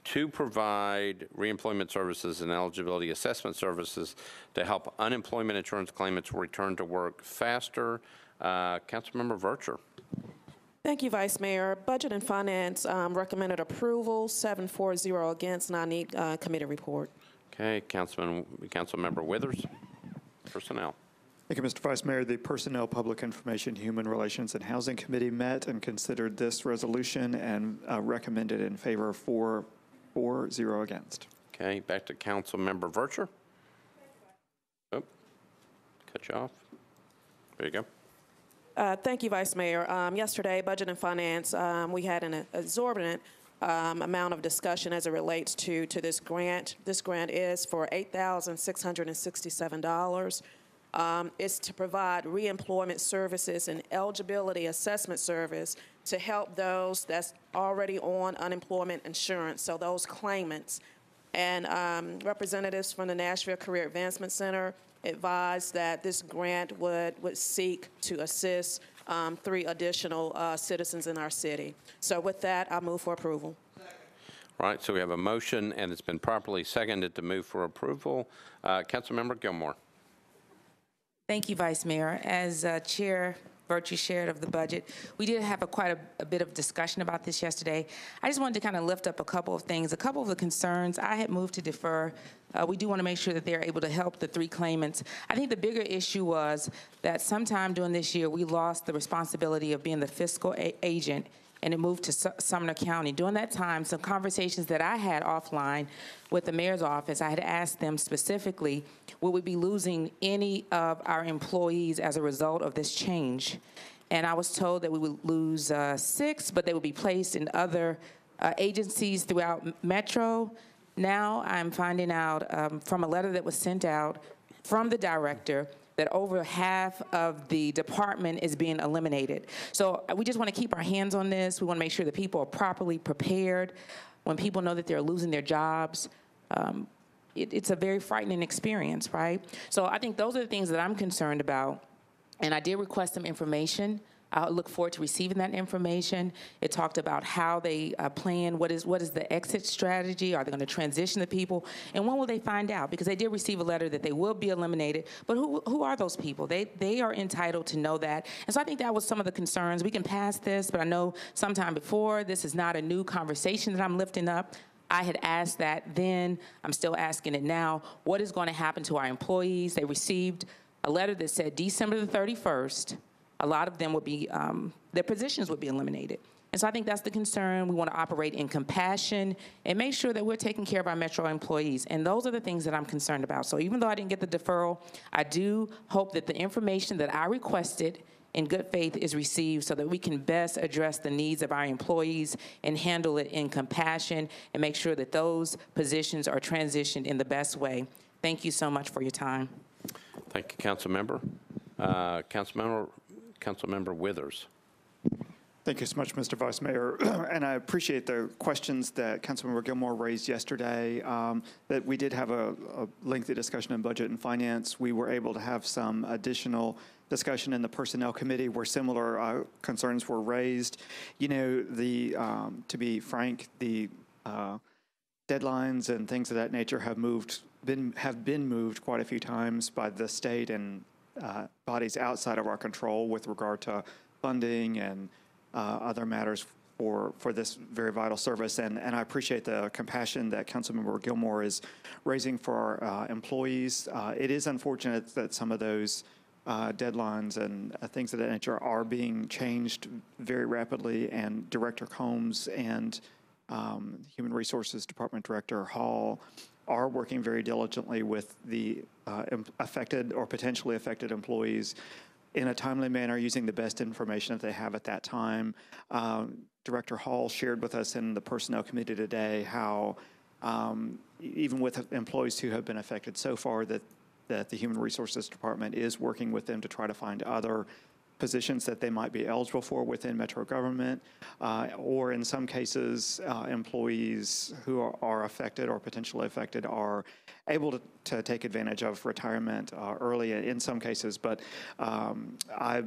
to provide reemployment services and eligibility assessment services to help unemployment insurance claimants return to work faster. Councilmember Vercher. Thank you, Vice Mayor. Budget and Finance recommended approval, 7-4, 0 against, and I need committee report. Okay, Councilmember Withers. Personnel. Thank you, Mr. Vice Mayor. The Personnel, Public Information, Human Relations, and Housing Committee met and considered this resolution and recommended in favor of 4, 0 against. Okay, back to Councilmember Vercher. Oh, cut you off. There you go. Thank you, Vice Mayor. Yesterday, Budget and Finance, we had an exorbitant amount of discussion as it relates to this grant. This grant is for $8,667. It's to provide reemployment services and eligibility assessment service to help those that's already on unemployment insurance, so those claimants. And representatives from the Nashville Career Advancement Center advised that this grant would seek to assist 3 additional citizens in our city. So with that, I move for approval. All right, so we have a motion, and it's been properly seconded to move for approval. Councilmember Gilmore. Thank you, Vice Mayor. As Chair Vercher shared of the budget, we did have quite a bit of discussion about this yesterday. I just wanted to kind of lift up a couple of things. A couple of the concerns I had moved to defer. We do want to make sure that they're able to help the 3 claimants. I think the bigger issue was that sometime during this year, we lost the responsibility of being the fiscal agent, and it moved to Sumner County. During that time, some conversations that I had offline with the mayor's office, I had asked them specifically, will we be losing any of our employees as a result of this change? And I was told that we would lose 6, but they would be placed in other agencies throughout Metro. Now I'm finding out from a letter that was sent out from the director that over half of the department is being eliminated. So we just want to keep our hands on this. We want to make sure that people are properly prepared. When people know that they're losing their jobs, it's a very frightening experience, right? So I think those are the things that I'm concerned about. And I did request some information. I look forward to receiving that information. It talked about how they plan, what is the exit strategy, are they going to transition the people, and when will they find out? Because they did receive a letter that they will be eliminated, but who are those people? They are entitled to know that. And so I think that was some of the concerns. We can pass this, but I know sometime before, this is not a new conversation that I'm lifting up. I had asked that then, I'm still asking it now. What is going to happen to our employees? They received a letter that said December the 31st, a lot of them would be, their positions would be eliminated. And so I think that's the concern. We want to operate in compassion and make sure that we're taking care of our Metro employees. And those are the things that I'm concerned about. So even though I didn't get the deferral, I do hope that the information that I requested in good faith is received so that we can best address the needs of our employees and handle it in compassion and make sure that those positions are transitioned in the best way. Thank you so much for your time. Thank you, Council Member. Councilmember Withers. Thank you so much, Mr. Vice Mayor. And I appreciate the questions that Councilmember Gilmore raised yesterday, that we did have a lengthy discussion on budget and finance. We were able to have some additional discussion in the Personnel Committee where similar concerns were raised. You know, to be frank, the deadlines and things of that nature have been moved quite a few times by the state and bodies outside of our control with regard to funding and other matters for this very vital service. And I appreciate the compassion that Councilmember Gilmore is raising for our employees. It is unfortunate that some of those deadlines and things of that nature are being changed very rapidly, and Director Combs and Human Resources Department Director Hall are working very diligently with the affected or potentially affected employees in a timely manner, using the best information that they have at that time. Director Hall shared with us in the Personnel Committee today how even with employees who have been affected so far, that the Human Resources Department is working with them to try to find other positions that they might be eligible for within Metro government, or in some cases, employees who are affected or potentially affected are able to take advantage of retirement early in some cases. But I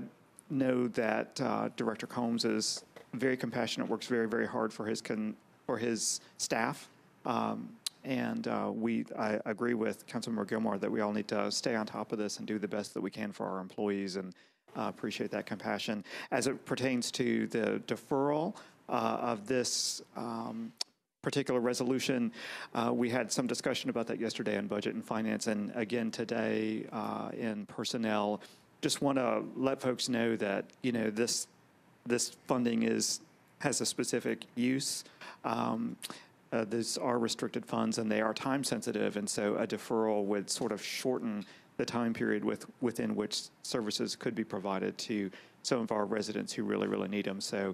know that Director Combs is very compassionate, works very, very hard for his staff. And I agree with Councilmember Gilmore that we all need to stay on top of this and do the best that we can for our employees, and appreciate that compassion. As it pertains to the deferral of this particular resolution, we had some discussion about that yesterday in Budget and Finance, and again today in Personnel. Just want to let folks know that, you know, this funding has a specific use. These are restricted funds and they are time sensitive, and so a deferral would sort of shorten the time period within which services could be provided to some of our residents who really, really need them. So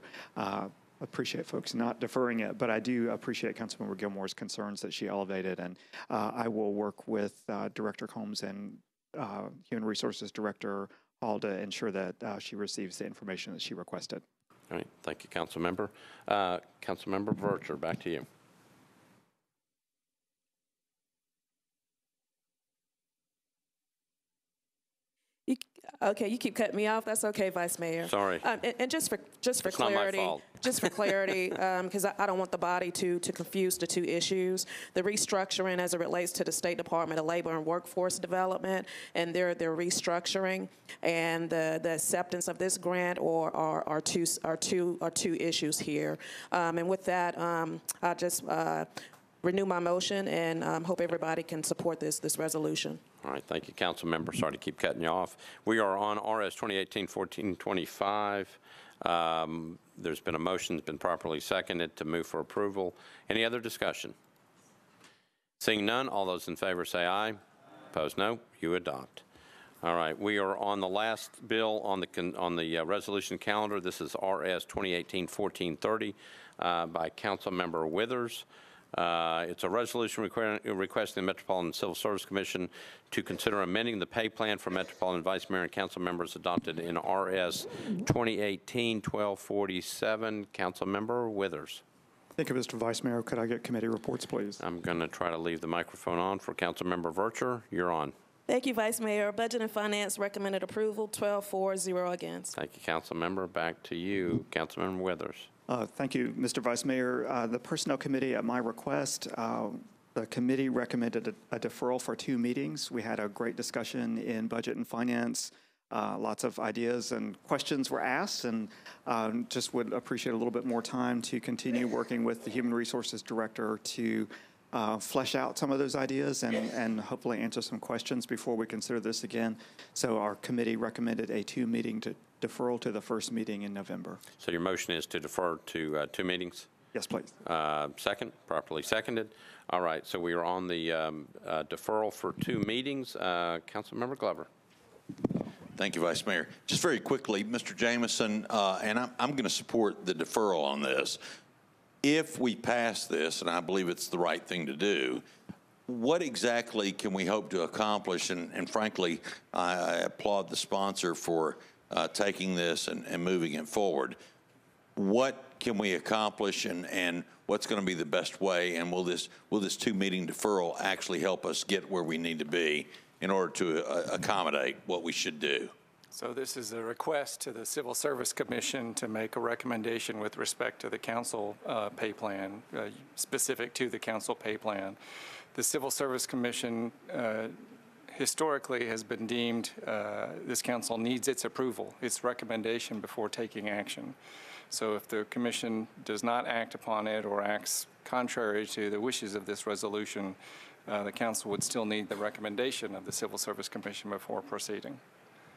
appreciate folks not deferring it, but I do appreciate Councilmember Gilmore's concerns that she elevated, and I will work with Director Combs and Human Resources Director Hall to ensure that she receives the information that she requested. All right, thank you, Councilmember. Councilmember Vercher, back to you. Okay, you keep cutting me off. That's okay, Vice Mayor. Sorry. And just for clarity, because I don't want the body to confuse the two issues. The restructuring as it relates to the State Department of Labor and Workforce Development and their restructuring, and the acceptance of this grant are two issues here. And with that, I just renew my motion and hope everybody can support this resolution. All right, thank you, Council Member. Sorry to keep cutting you off. We are on RS 2018-1425. There's been a motion that's been properly seconded to move for approval. Any other discussion? Seeing none, all those in favor say aye. Opposed, no. You adopt. All right, we are on the last bill on the resolution calendar. This is RS 2018-1430 by Councilmember Withers. It's a resolution requesting the Metropolitan Civil Service Commission to consider amending the pay plan for Metropolitan Vice Mayor and Council members adopted in RS 2018-1247. Councilmember Withers. Thank you, Mr. Vice Mayor. Could I get committee reports, please? I'm going to try to leave the microphone on for Councilmember Vercher. You're on. Thank you, Vice Mayor. Budget and Finance recommended approval, 12-4, 0 against. Thank you, Councilmember. Back to you, Councilmember Withers. Thank you, Mr. Vice Mayor. The Personnel Committee, at my request, the committee recommended a deferral for 2 meetings. We had a great discussion in Budget and Finance. Lots of ideas and questions were asked, and just would appreciate a little bit more time to continue working with the Human Resources Director to flesh out some of those ideas and hopefully answer some questions before we consider this again. So our committee recommended a 2-meeting deferral to the first meeting in November. So your motion is to defer to 2 meetings? Yes, please. Second, properly seconded. All right, so we are on the deferral for 2 meetings. Councilmember Glover. Thank you, Vice Mayor. Just very quickly, Mr. Jameson, and I'm going to support the deferral on this. If we pass this, and I believe it's the right thing to do, what exactly can we hope to accomplish? And frankly, I applaud the sponsor for taking this and moving it forward. What can we accomplish, and what's going to be the best way? And will this 2-meeting deferral actually help us get where we need to be in order to accommodate what we should do? So this is a request to the Civil Service Commission to make a recommendation with respect to the council pay plan, specific to the council pay plan. The Civil Service Commission historically has been deemed this council needs its approval, its recommendation before taking action. So if the commission does not act upon it or acts contrary to the wishes of this resolution, the council would still need the recommendation of the Civil Service Commission before proceeding.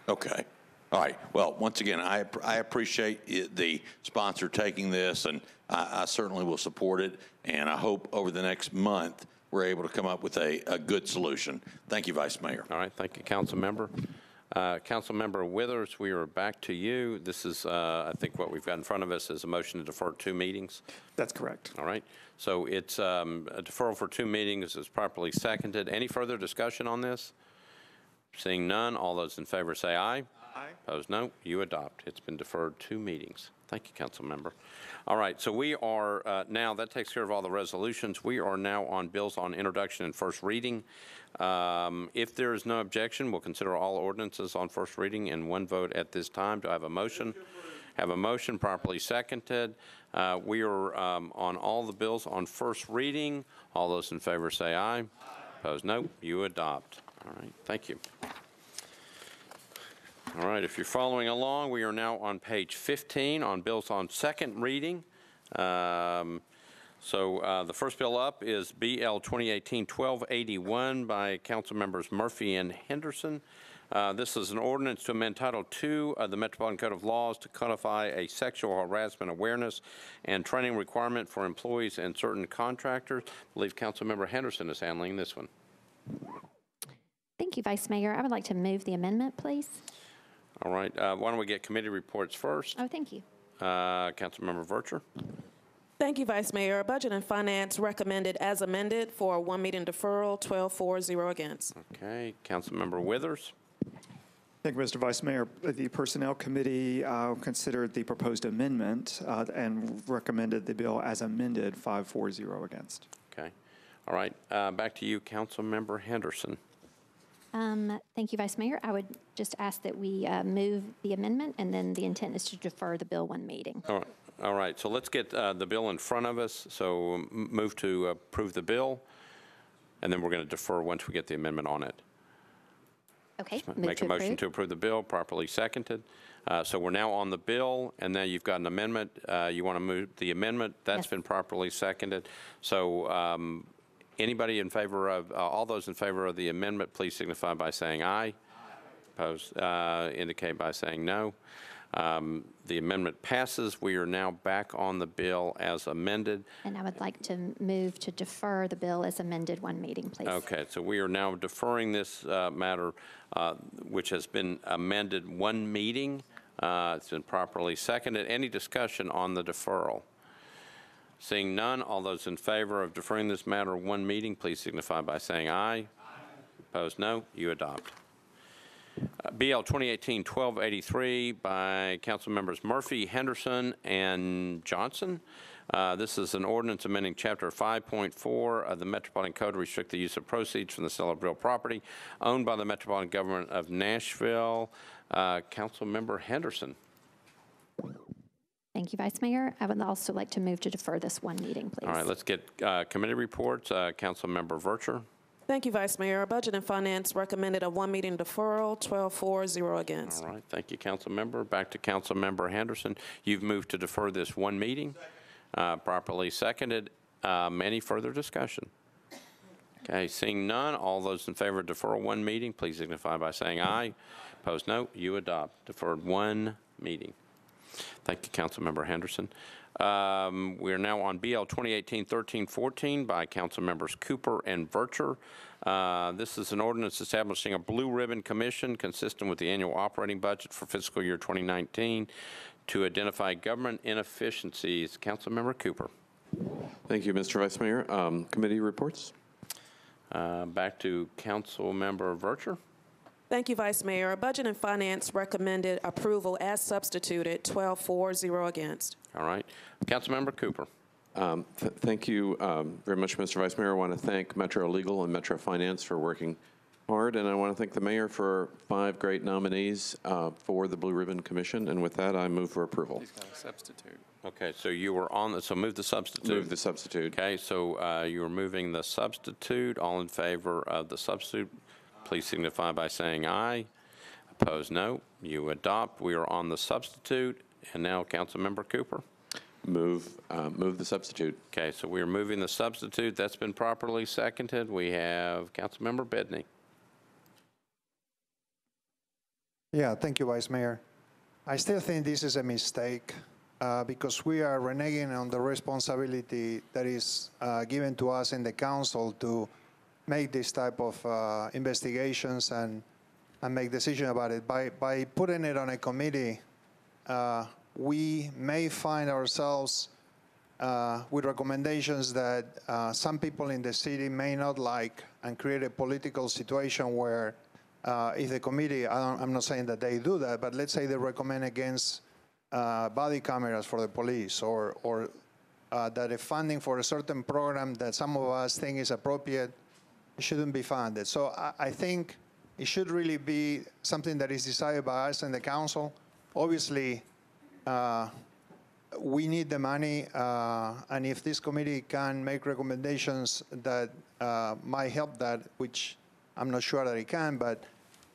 Okay. All right. Well, once again, I appreciate the sponsor taking this, and I certainly will support it. And I hope over the next month we're able to come up with a good solution. Thank you, Vice Mayor. All right. Thank you, Councilmember. Councilmember Withers, we are back to you. This is, I think, what we've got in front of us is a motion to defer 2 meetings. That's correct. All right. So it's a deferral for 2 meetings is properly seconded. Any further discussion on this? Seeing none, all those in favor say aye. Aye. Opposed, no. You adopt. It's been deferred 2 meetings. Thank you, Councilmember. All right, so we are now, that takes care of all the resolutions. We are now on bills on introduction and first reading. If there is no objection, we'll consider all ordinances on first reading in 1 vote at this time. Do I have a motion? Have a motion properly seconded. We are on all the bills on first reading. All those in favor say aye. Aye. Opposed, no. You adopt. All right, thank you. All right, if you're following along, we are now on page 15 on bills on second reading. The first bill up is BL 2018-1281 by Council Members Murphy and Henderson. This is an ordinance to amend Title II of the Metropolitan Code of Laws to codify a sexual harassment awareness and training requirement for employees and certain contractors. I believe Council Member Henderson is handling this one. Thank you, Vice Mayor. I would like to move the amendment, please. All right. Why don't we get committee reports first? Oh, thank you. Councilmember Vercher. Thank you, Vice Mayor. Budget and Finance recommended as amended for a 1-meeting deferral, 12-4, 0 against. Okay. Councilmember Withers. Thank you, Mr. Vice Mayor. The Personnel Committee considered the proposed amendment and recommended the bill as amended, 5-4-0 against. Okay. All right. Back to you, Councilmember Henderson. Thank you, Vice Mayor. I would just ask that we move the amendment, and then the intent is to defer the bill 1 meeting. All right. So let's get the bill in front of us. So move to approve the bill, and then we're going to defer once we get the amendment on it. Okay. Make a motion to approve the bill, properly seconded. So we're now on the bill, and then you've got an amendment. You want to move the amendment. That's been properly seconded. So anybody in favor of, all those in favor of the amendment, please signify by saying aye. Opposed, indicate by saying no. The amendment passes. We are now back on the bill as amended. And I would like to move to defer the bill as amended one meeting, please. Okay, so we are now deferring this matter, which has been amended one meeting. It's been properly seconded. Any discussion on the deferral? Seeing none, all those in favor of deferring this matter one meeting, please signify by saying aye. Opposed, no. You adopt. BL 2018-1283 by Council Members Murphy, Henderson, and Johnson. This is an ordinance amending Chapter 5.4 of the Metropolitan Code to restrict the use of proceeds from the sale of real property owned by the Metropolitan Government of Nashville. Council Member Henderson. Thank you, Vice Mayor. I would also like to move to defer this one meeting, please. All right, let's get committee reports. Council Member Vercher. Thank you, Vice Mayor. Budget and Finance recommended a one-meeting deferral, 12-4, 0 against. All right, thank you, Council Member. Back to Council Member Henderson. You've moved to defer this one meeting. Properly seconded. Any further discussion? Okay, seeing none, all those in favor of deferral one meeting, please signify by saying aye. Opposed, no. You adopt. Deferred one meeting. Thank you, Council Member Henderson. We are now on BL 2018-1314 by Council Members Cooper and Vercher. This is an ordinance establishing a Blue Ribbon Commission consistent with the annual operating budget for fiscal year 2019 to identify government inefficiencies. Council Member Cooper. Thank you, Mr. Vice Mayor. Committee reports. Back to Council Member Vercher. Thank you, Vice Mayor. Budget and Finance recommended approval as substituted, 12-4, 0 against. All right. Councilmember Cooper. Thank you very much, Mr. Vice Mayor. I want to thank Metro Legal and Metro Finance for working hard, and I want to thank the mayor for 5 great nominees for the Blue Ribbon Commission. And with that, I move for approval. He's got a substitute. Okay, so you were on the, so move the substitute. Move the substitute. Okay, so you are moving the substitute. All in favor of the substitute, please signify by saying aye. Opposed, no. You adopt. We are on the substitute. And now, Councilmember Cooper. Move the substitute. Okay, so we are moving the substitute. That's been properly seconded. We have Councilmember Bedney. Yeah, thank you, Vice Mayor. I still think this is a mistake because we are reneging on the responsibility that is given to us in the council to make this type of investigations and make decisions about it. By putting it on a committee, we may find ourselves with recommendations that some people in the city may not like and create a political situation where if the committee, I'm not saying that they do that, but let's say they recommend against body cameras for the police or that a funding for a certain program that some of us think is appropriate shouldn't be funded. So I think it should really be something that is decided by us and the council. Obviously, we need the money, and if this committee can make recommendations that might help that, which I'm not sure that it can, but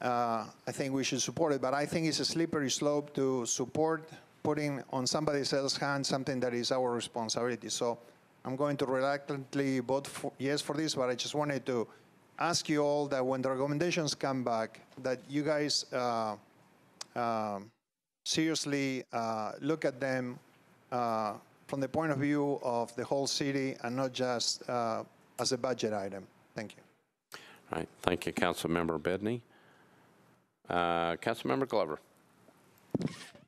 I think we should support it. But I think it's a slippery slope to support putting on somebody else's hands something that is our responsibility. So I'm going to reluctantly vote yes for this, but I just wanted to ask you all that when the recommendations come back, that you guys seriously look at them from the point of view of the whole city and not just as a budget item. Thank you. All right. Thank you, Councilmember Bedney. Councilmember Glover.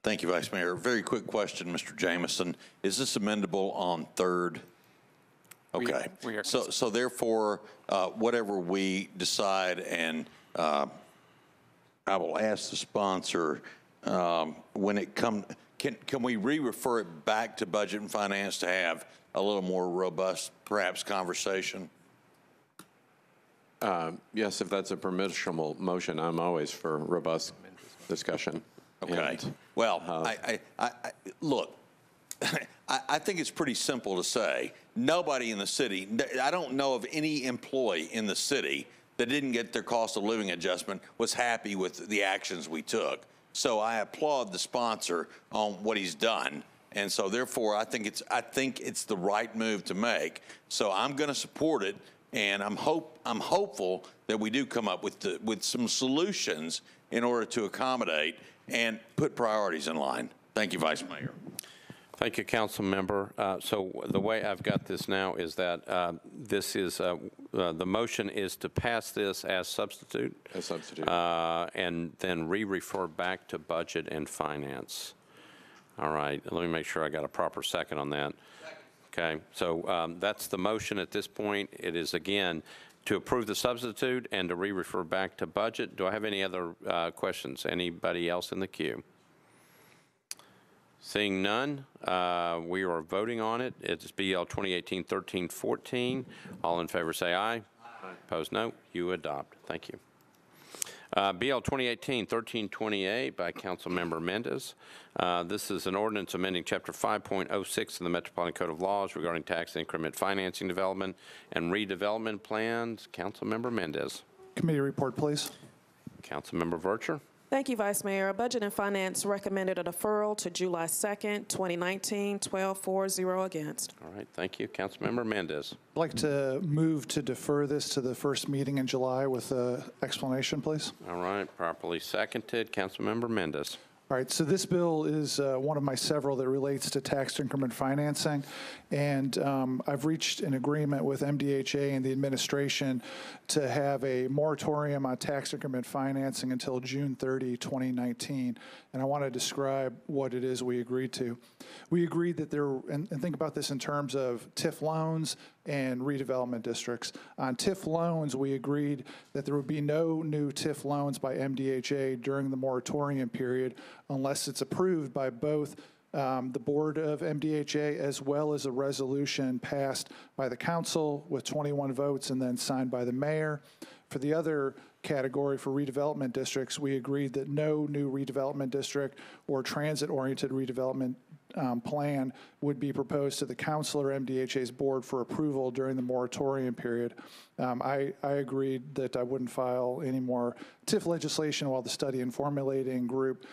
Thank you, Vice Mayor. Very quick question, Mr. Jameson. Is this amendable on third? Okay. We are so therefore, whatever we decide, and I will ask the sponsor when it comes. Can we re-refer it back to Budget and Finance to have a little more robust, perhaps, conversation? Yes, if that's a permissible motion, I'm always for robust discussion. Okay. And, well, I look, I think it's pretty simple to say nobody in the city, I don't know of any employee in the city that didn't get their cost of living adjustment was happy with the actions we took. So I applaud the sponsor on what he's done. And so therefore, I think it's the right move to make. So I'm going to support it. And I'm hopeful that we do come up with some solutions in order to accommodate and put priorities in line. Thank you, Vice Mayor. Thank you, Council Member. So the way I've got this now is that this is, the motion is to pass this as substitute. As substitute. And then re-refer back to Budget and Finance. All right, let me make sure I got a proper second on that. Okay, so that's the motion at this point. It is, again, to approve the substitute and to re-refer back to Budget. Do I have any other questions? Anybody else in the queue? Seeing none, we are voting on it. It's BL 2018-13-14. All in favor say aye. Aye. Opposed, no. You adopt. Thank you. BL 2018-13-28 by Councilmember Mendez. This is an ordinance amending Chapter 5.06 of the Metropolitan Code of Laws regarding tax increment financing development and redevelopment plans. Councilmember Mendez. Committee report, please. Councilmember Vercher. Thank you, Vice Mayor. Budget and Finance recommended a deferral to July 2nd, 2019, 12-4-0 against. All right, thank you. Councilmember Mendez. I'd like to move to defer this to the first meeting in July with an explanation, please. All right, properly seconded. Councilmember Mendez. All right, so this bill is one of my several that relates to tax increment financing, and I've reached an agreement with MDHA and the administration to have a moratorium on tax increment financing until June 30, 2019, and I want to describe what it is we agreed to. We agreed that there, and think about this in terms of TIF loans and redevelopment districts. On TIF loans, we agreed that there would be no new TIF loans by MDHA during the moratorium period unless it's approved by both the board of MDHA as well as a resolution passed by the council with 21 votes and then signed by the mayor. For the other category for redevelopment districts, we agreed that no new redevelopment district or transit-oriented redevelopment plan would be proposed to the council or MDHA's board for approval during the moratorium period. I agreed that I wouldn't file any more TIF legislation while the study and formulating group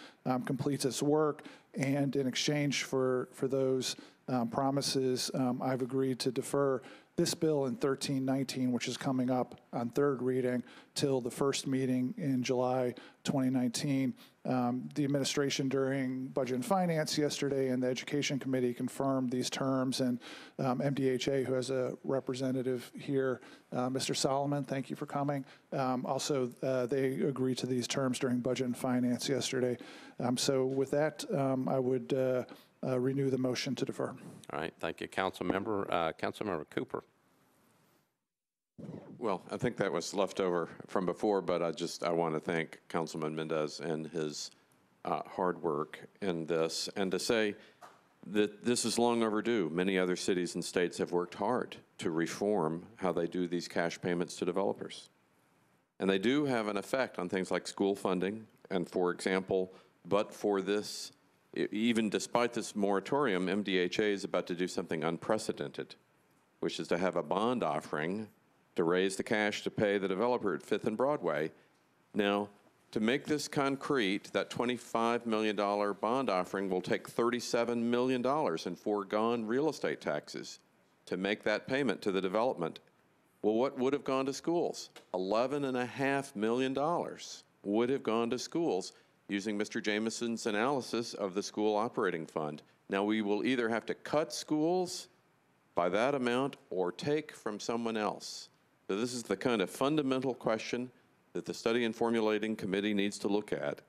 completes its work, and in exchange for those promises, I've agreed to defer this bill in 1319, which is coming up on third reading, till the first meeting in July 2019. The administration during Budget and Finance yesterday and the Education Committee confirmed these terms, and MDHA, who has a representative here, Mr. Solomon, thank you for coming. Also, they agreed to these terms during Budget and Finance yesterday. So with that, I would renew the motion to defer. All right, thank you, Councilmember. Councilmember Cooper. Well, I think that was left over from before, but I want to thank Councilman Mendez and his hard work in this, and to say that this is long overdue. Many other cities and states have worked hard to reform how they do these cash payments to developers. And they do have an effect on things like school funding. And for example, but for this, even despite this moratorium, MDHA is about to do something unprecedented, which is to have a bond offering to raise the cash to pay the developer at 5th and Broadway. Now, to make this concrete, that $25 million bond offering will take $37 million in foregone real estate taxes to make that payment to the development. Well, what would have gone to schools? $11.5 million would have gone to schools using Mr. Jameson's analysis of the school operating fund. Now, we will either have to cut schools by that amount or take from someone else. So this is the kind of fundamental question that the Study and Formulating Committee needs to look at.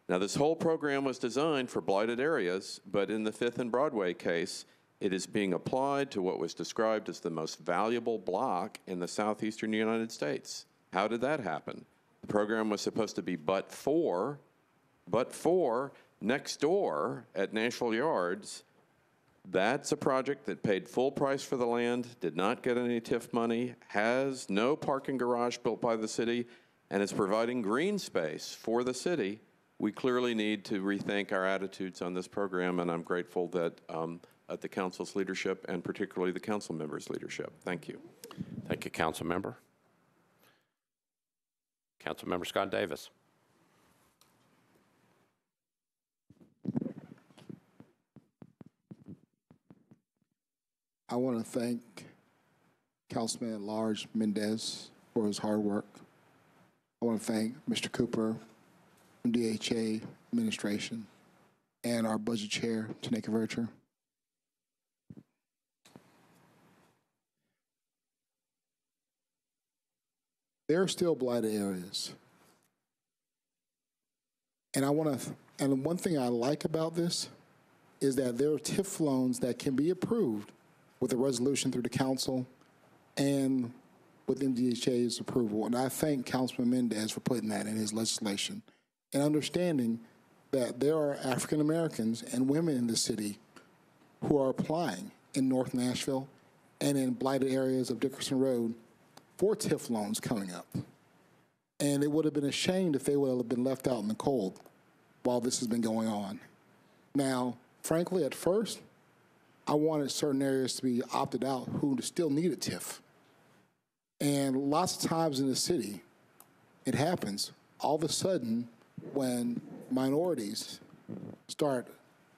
Now, this whole program was designed for blighted areas, but in the 5th and Broadway case, it is being applied to what was described as the most valuable block in the southeastern United States. How did that happen? The program was supposed to be but for next door at Nashville Yards. That's a project that paid full price for the land, did not get any TIF money, has no parking garage built by the city, and is providing green space for the city. We clearly need to rethink our attitudes on this program, and I'm grateful that at the council's leadership and particularly the council members' leadership. Thank you. Thank you, Council Member. Councilmember Scott Davis. I want to thank Councilman at Large Mendez for his hard work. I want to thank Mr. Cooper, MDHA administration, and our budget chair, Tanika Vercher. There are still blighted areas. And and one thing I like about this is that there are TIF loans that can be approved with a resolution through the council and with MDHA's approval. And I thank Councilman Mendez for putting that in his legislation and understanding that there are African Americans and women in the city who are applying in North Nashville and in blighted areas of Dickerson Road for TIF loans coming up. And it would have been a shame if they would have been left out in the cold while this has been going on. Now, frankly, at first, I wanted certain areas to be opted out who still needed TIF. And lots of times in the city, it happens. All of a sudden, when minorities start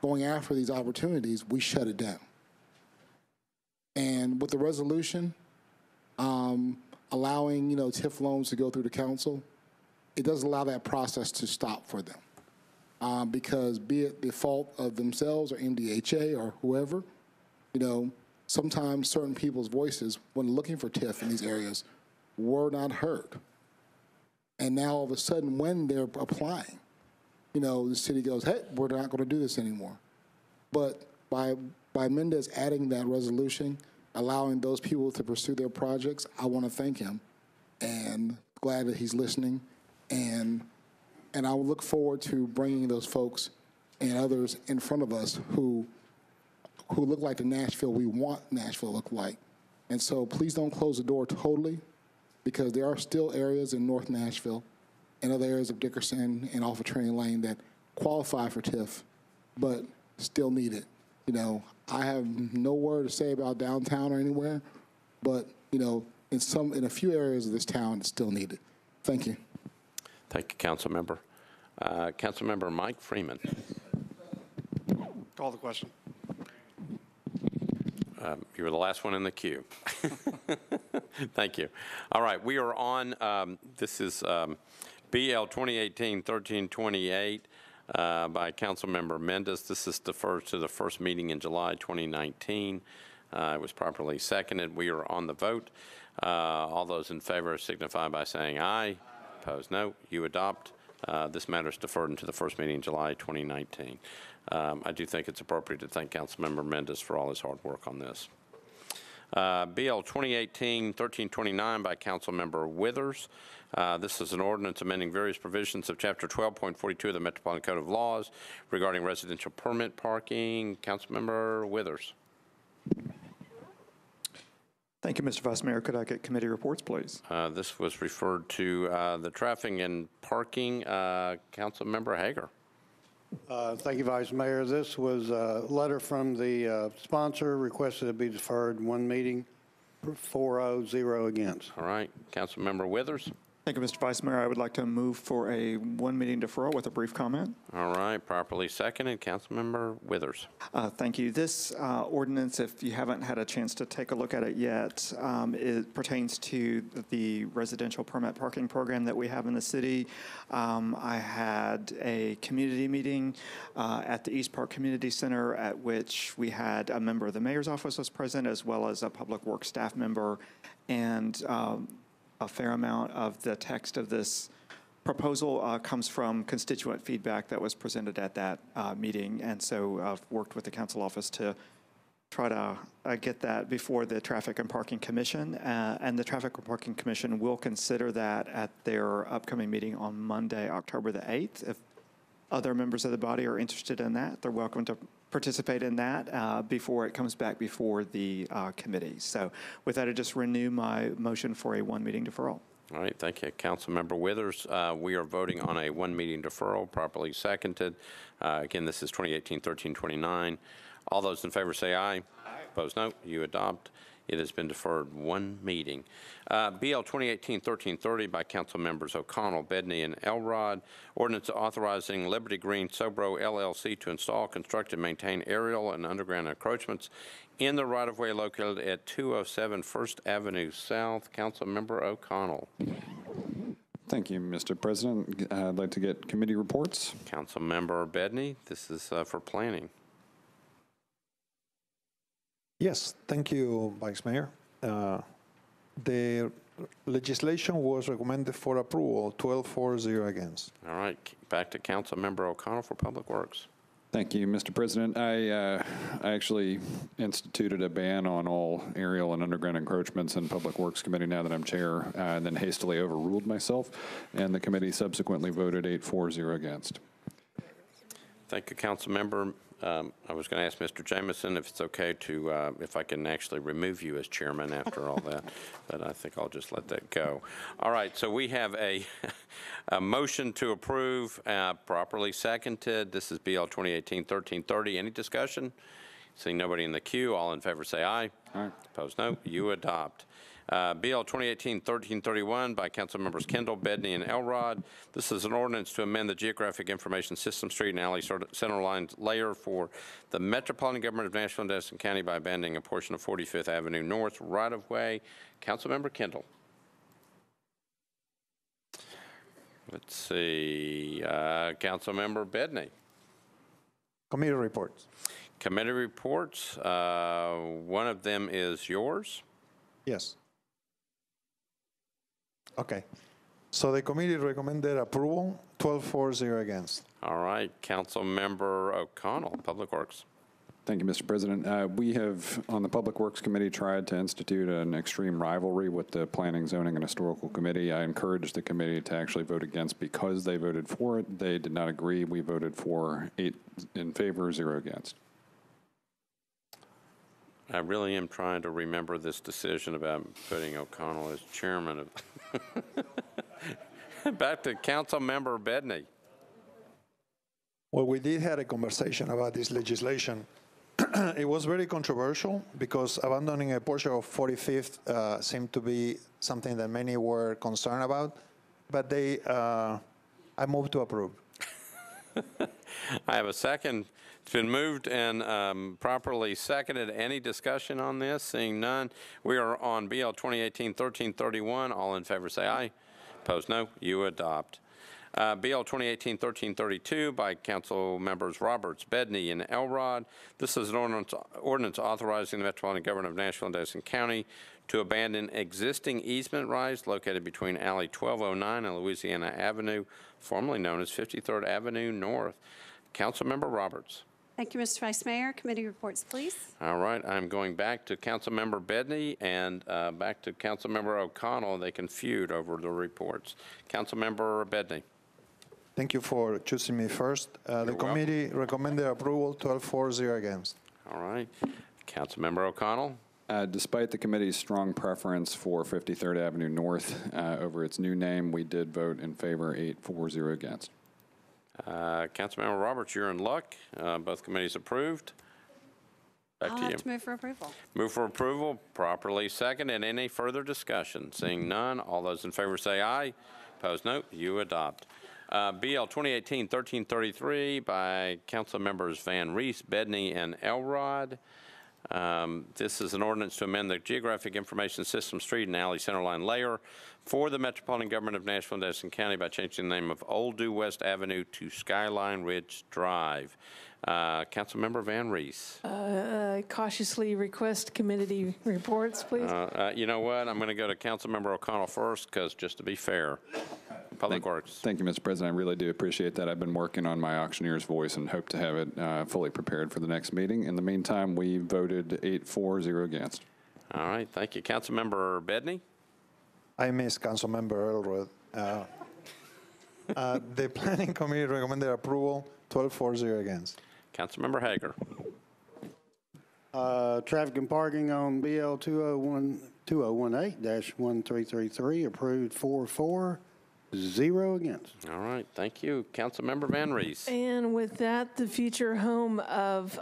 going after these opportunities, we shut it down. And with the resolution, allowing TIF loans to go through the council, it doesn't allow that process to stop for them. Because be it the fault of themselves or MDHA or whoever, sometimes certain people's voices when looking for TIF in these areas were not heard. And now all of a sudden when they're applying, the city goes, hey, we're not going to do this anymore. But by Mendez adding that resolution, allowing those people to pursue their projects, I want to thank him and glad that he's listening. And I will look forward to bringing those folks and others in front of us who look like the Nashville we want Nashville to look like. And so please don't close the door totally, because there are still areas in North Nashville and other areas of Dickerson and off of Train Lane that qualify for TIF, but still need it. I have no word to say about downtown or anywhere, but in a few areas of this town, it's still needed. Thank you. Thank you, Council Member. Council Member Mike Freeman. Call the question. You were the last one in the queue. Thank you. All right, we are on, this is BL 2018-1328 by Councilmember Mendez. This is deferred to the first meeting in July 2019. It was properly seconded. We are on the vote. All those in favor signify by saying aye. Opposed, no. You adopt. This matter is deferred into the first meeting in July 2019. I do think it's appropriate to thank Councilmember Mendez for all his hard work on this. BL 2018-1329 by Councilmember Withers. This is an ordinance amending various provisions of Chapter 12.42 of the Metropolitan Code of Laws regarding residential permit parking. Councilmember Withers. Thank you, Mr. Vice Mayor. Could I get committee reports, please? This was referred to the traffic and parking. Councilmember Hager. Thank you, Vice Mayor. This was a letter from the sponsor, requested to be deferred one meeting, 4-0, 0 against. All right. Councilmember Withers. Thank you, Mr. Vice Mayor. I would like to move for a one-meeting deferral with a brief comment. All right. Properly seconded. Councilmember Withers. Thank you. This ordinance, if you haven't had a chance to take a look at it yet, it pertains to the residential permit parking program that we have in the city. I had a community meeting at the East Park Community Center at which we had a member of the mayor's office was present, as well as a public works staff member, and a fair amount of the text of this proposal comes from constituent feedback that was presented at that meeting. And so I've worked with the council office to try to get that before the Traffic and Parking Commission. And the Traffic and Parking Commission will consider that at their upcoming meeting on Monday, October the 8th. If other members of the body are interested in that, they're welcome to participate in that before it comes back before the committee. So with that, I just renew my motion for a one-meeting deferral. All right, thank you. Councilmember Withers, we are voting on a one-meeting deferral, properly seconded. Again, this is 2018-1329. All those in favor say aye. Aye. Opposed, no. You adopt. It has been deferred one meeting. BL 2018-1330 by Council Members O'Connell, Bedney, and Elrod. Ordinance authorizing Liberty Green Sobro LLC to install, construct, and maintain aerial and underground encroachments in the right-of-way located at 207 First Avenue South. Council Member O'Connell. Thank you, Mr. President. I'd like to get committee reports. Council Member Bedney, this is for planning. Yes, thank you, Vice Mayor. The legislation was recommended for approval, 12-4-0 against. All right, back to Council Member O'Connell for Public Works. Thank you, Mr. President. I actually instituted a ban on all aerial and underground encroachments in Public Works Committee now that I'm chair, and then hastily overruled myself, and the committee subsequently voted 8-4-0 against. Thank you, Council Member. I was going to ask Mr. Jameson if it's okay to, if I can actually remove you as chairman after all that, but I think I'll just let that go. All right, so we have a motion to approve, properly seconded. This is BL 2018-1330. Any discussion? Seeing nobody in the queue, all in favor say aye. Aye. Opposed, no. You adopt. BL 2018-1331 by Council Members Kendall, Bedney, and Elrod. This is an ordinance to amend the Geographic Information System Street and Alley Center Line layer for the Metropolitan Government of Nashville and Madison County by abandoning a portion of 45th Avenue North right-of-way. Council Member Kendall. Let's see. Council Member Bedney. Committee reports. Committee reports. One of them is yours. Yes. Okay. So the committee recommended approval, 12-4-0 against. All right. Council Member O'Connell, Public Works. Thank you, Mr. President. We have, on the Public Works Committee, tried to institute an extreme rivalry with the Planning, Zoning, and Historical Committee. I encouraged the committee to actually vote against because they voted for it. They did not agree. We voted for 8 in favor, 0 against. I really am trying to remember this decision about putting O'Connell as chairman of. Back to Council Member Bedney. Well, we did have a conversation about this legislation. It was very controversial because abandoning a portion of 45th seemed to be something that many were concerned about, but I moved to approve. I have a second. It's been moved and properly seconded. Any discussion on this? Seeing none, we are on BL 2018-1331. All in favor say aye. Opposed, no. You adopt. BL 2018-1332 by Council Members Roberts, Bedney, and Elrod. This is an ordinance authorizing the Metropolitan Government of Nashville and Madison County to abandon existing easement rights located between Alley 1209 and Louisiana Avenue, formerly known as 53rd Avenue North. Councilmember Roberts. Thank you, Mr. Vice Mayor. Committee reports, please. All right, I'm going back to Councilmember Bedney and back to Councilmember O'Connell. They can feud over the reports. Councilmember Bedney. Thank you for choosing me first. The committee recommended approval, 12-4-0 against. All right. Councilmember O'Connell. Despite the committee's strong preference for 53rd Avenue North over its new name, we did vote in favor, 8-4-0 against. Councilmember Roberts, you're in luck. Both committees approved. Back I'll to you. have to move for approval. Move for approval, properly seconded. Any further discussion? Seeing none, all those in favor say aye. Opposed, no. You adopt. BL 2018-1333 by Council Members Van Reese, Bedney, and Elrod. This is an ordinance to amend the Geographic Information System Street and Alley Centerline layer for the Metropolitan Government of Nashville and Madison County by changing the name of Old Due West Avenue to Skyline Ridge Drive. Councilmember Van Reese. Cautiously request committee reports, please. You know what? I'm going to go to Councilmember O'Connell first because just to be fair. Public Works. Thank you, Mr. President. I really do appreciate that. I've been working on my auctioneer's voice and hope to have it fully prepared for the next meeting. In the meantime, we voted 8-4-0 against. All right. Thank you. Councilmember Bedney. I miss Councilmember Elrod. The Planning Committee recommended approval, 12-4-0 against. Councilmember Hager. Traffic and parking on BL 2018-1333 approved 4-4, 0 against. All right, thank you. Councilmember Van Rees. And with that, the future home of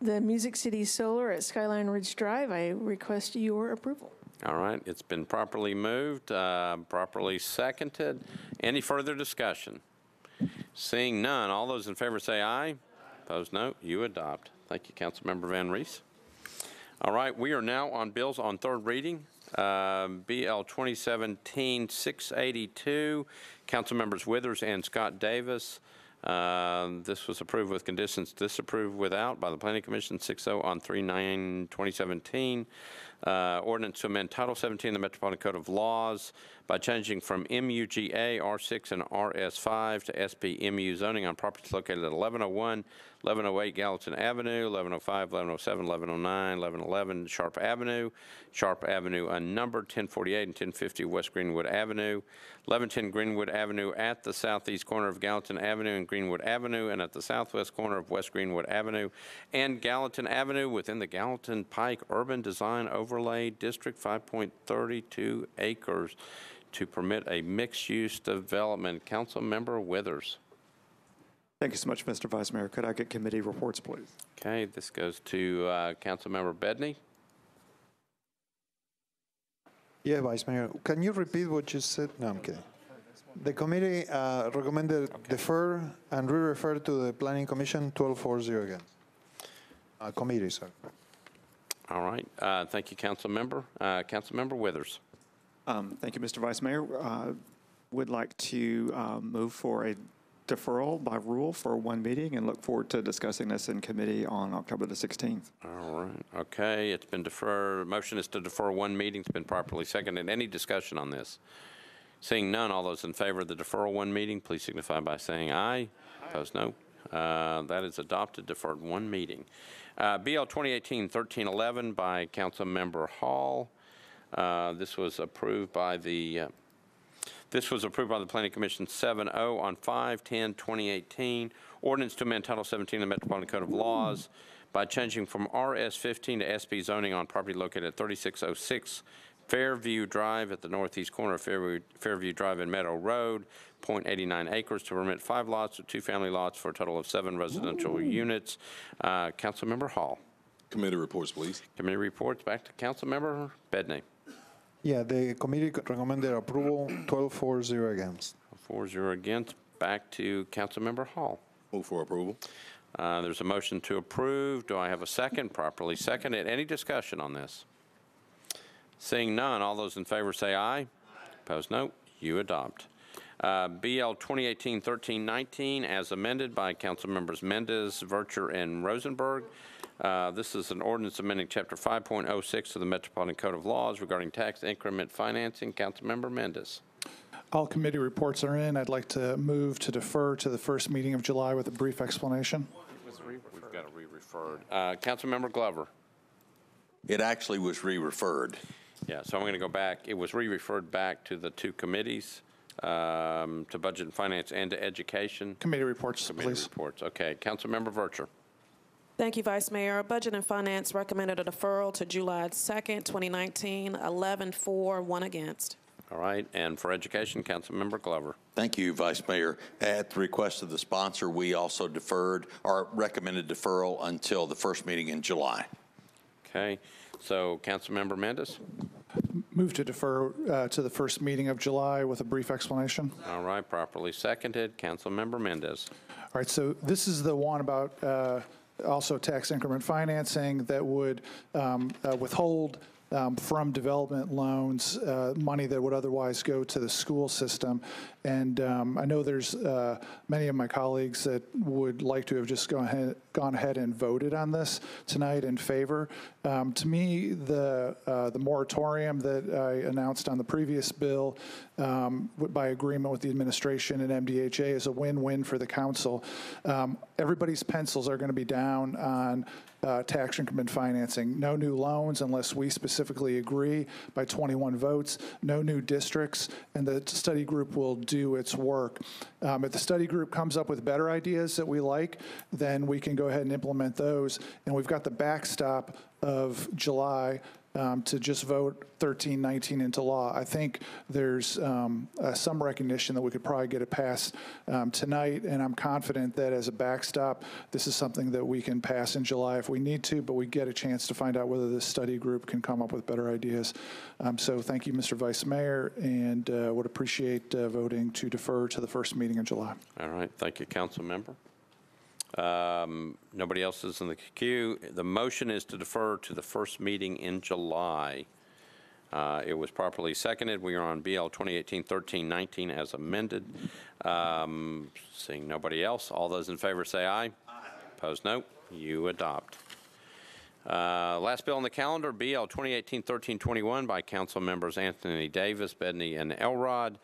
the Music City Solar at Skyline Ridge Drive, I request your approval. All right, it's been properly moved, properly seconded. Any further discussion? Seeing none, all those in favor say aye. Opposed, no. You adopt. Thank you, Councilmember Van Rees. All right, we are now on bills on third reading. BL 2017-682, Councilmembers Withers and Scott Davis. This was approved with conditions, disapproved without by the Planning Commission 6-0 on 3/9/2017. Ordinance to amend Title 17 of the Metropolitan Code of Laws by changing from MUGA, R6, and RS5 to SPMU zoning on properties located at 1101, 1108 Gallatin Avenue, 1105, 1107, 1109, 1111 Sharp Avenue unnumbered, 1048 and 1050 West Greenwood Avenue, 1110 Greenwood Avenue at the southeast corner of Gallatin Avenue and Greenwood Avenue, and at the southwest corner of West Greenwood Avenue and Gallatin Avenue within the Gallatin Pike Urban Design Overlay District, 5.32 acres, to permit a mixed-use development. Councilmember Withers. Thank you so much, Mr. Vice Mayor. Could I get committee reports, please? Okay, this goes to Councilmember Bedney. Yeah, Vice Mayor. Can you repeat what you said? No, I'm kidding. The committee recommended defer and re-refer to the Planning Commission 12-4-0 again. Committee, sir. All right. Thank you, Councilmember. Councilmember Withers. Thank you, Mr. Vice Mayor. Would like to move for a deferral by rule for one meeting and look forward to discussing this in committee on October the 16th. All right. Okay. It's been deferred. Motion is to defer one meeting. It's been properly seconded. Any discussion on this? Seeing none, all those in favor of the deferral one meeting, please signify by saying aye. Opposed, no. That is adopted. Deferred one meeting. BL 2018-1311 by Councilmember Hall. This was approved by the Planning Commission 7-0 on 5/10/2018. Ordinance to amend Title 17 of the Metropolitan Code of Laws by changing from RS15 to SP zoning on property located at 3606 Fairview Drive at the northeast corner of Fairview Drive and Meadow Road, 0.89 acres, to permit 5 lots or 2 family lots for a total of 7 residential units. Councilmember Hall. Committee reports, please. Committee reports. Back to Councilmember Bedney. Yeah, the committee recommended approval 12-4-0 against. 4-0 against. Back to Councilmember Hall. Move for approval. There's a motion to approve. Do I have a second? Properly seconded. Any discussion on this? Seeing none, all those in favor say aye. Opposed, no. You adopt. BL 2018-1319 as amended by Councilmembers Mendez, Vercher, and Rosenberg. This is an ordinance amending Chapter 5.06 of the Metropolitan Code of Laws regarding tax increment financing. Councilmember Mendez. All committee reports are in. I'd like to move to defer to the first meeting of July with a brief explanation. We've got to re-referred. Councilmember Glover. It actually was re-referred. Yeah, so I'm going to go back. It was re-referred back to the 2 committees, to Budget and Finance and to Education. Committee reports, Committee please. reports. Okay. Councilmember Vercher. Thank you, Vice Mayor. Budget and Finance recommended a deferral to July 2nd, 2019, 11-4, 1 against. All right. And for Education, Councilmember Glover. Thank you, Vice Mayor. At the request of the sponsor, we also deferred or recommended deferral until the first meeting in July. Okay. So, Councilmember Mendez? Move to defer to the first meeting of July with a brief explanation. All right, properly seconded. Councilmember Mendez. All right, so this is the one about also tax increment financing that would withhold from development loans money that would otherwise go to the school system. And I know there's many of my colleagues that would like to have just gone ahead and voted on this tonight in favor. To me, the moratorium that I announced on the previous bill by agreement with the administration and MDHA is a win-win for the council. Everybody's pencils are going to be down on tax increment financing. No new loans unless we specifically agree by 21 votes, no new districts, and the study group will do its work. If the study group comes up with better ideas that we like, then we can go ahead and implement those. And we've got the backstop of July to just vote 1319 into law. I think there's some recognition that we could probably get it passed tonight, and I'm confident that as a backstop, this is something that we can pass in July if we need to, but we get a chance to find out whether this study group can come up with better ideas. So thank you, Mr. Vice Mayor, and would appreciate voting to defer to the first meeting in July. All right. Thank you, Council Member. Nobody else is in the queue. The motion is to defer to the first meeting in July. It was properly seconded. We are on BL 2018-1319 as amended. Seeing nobody else, all those in favor say aye. Aye. Opposed, no. You adopt. Last bill on the calendar, BL 2018-1321 by Council Members Anthony Davis, Bedney, and Elrod.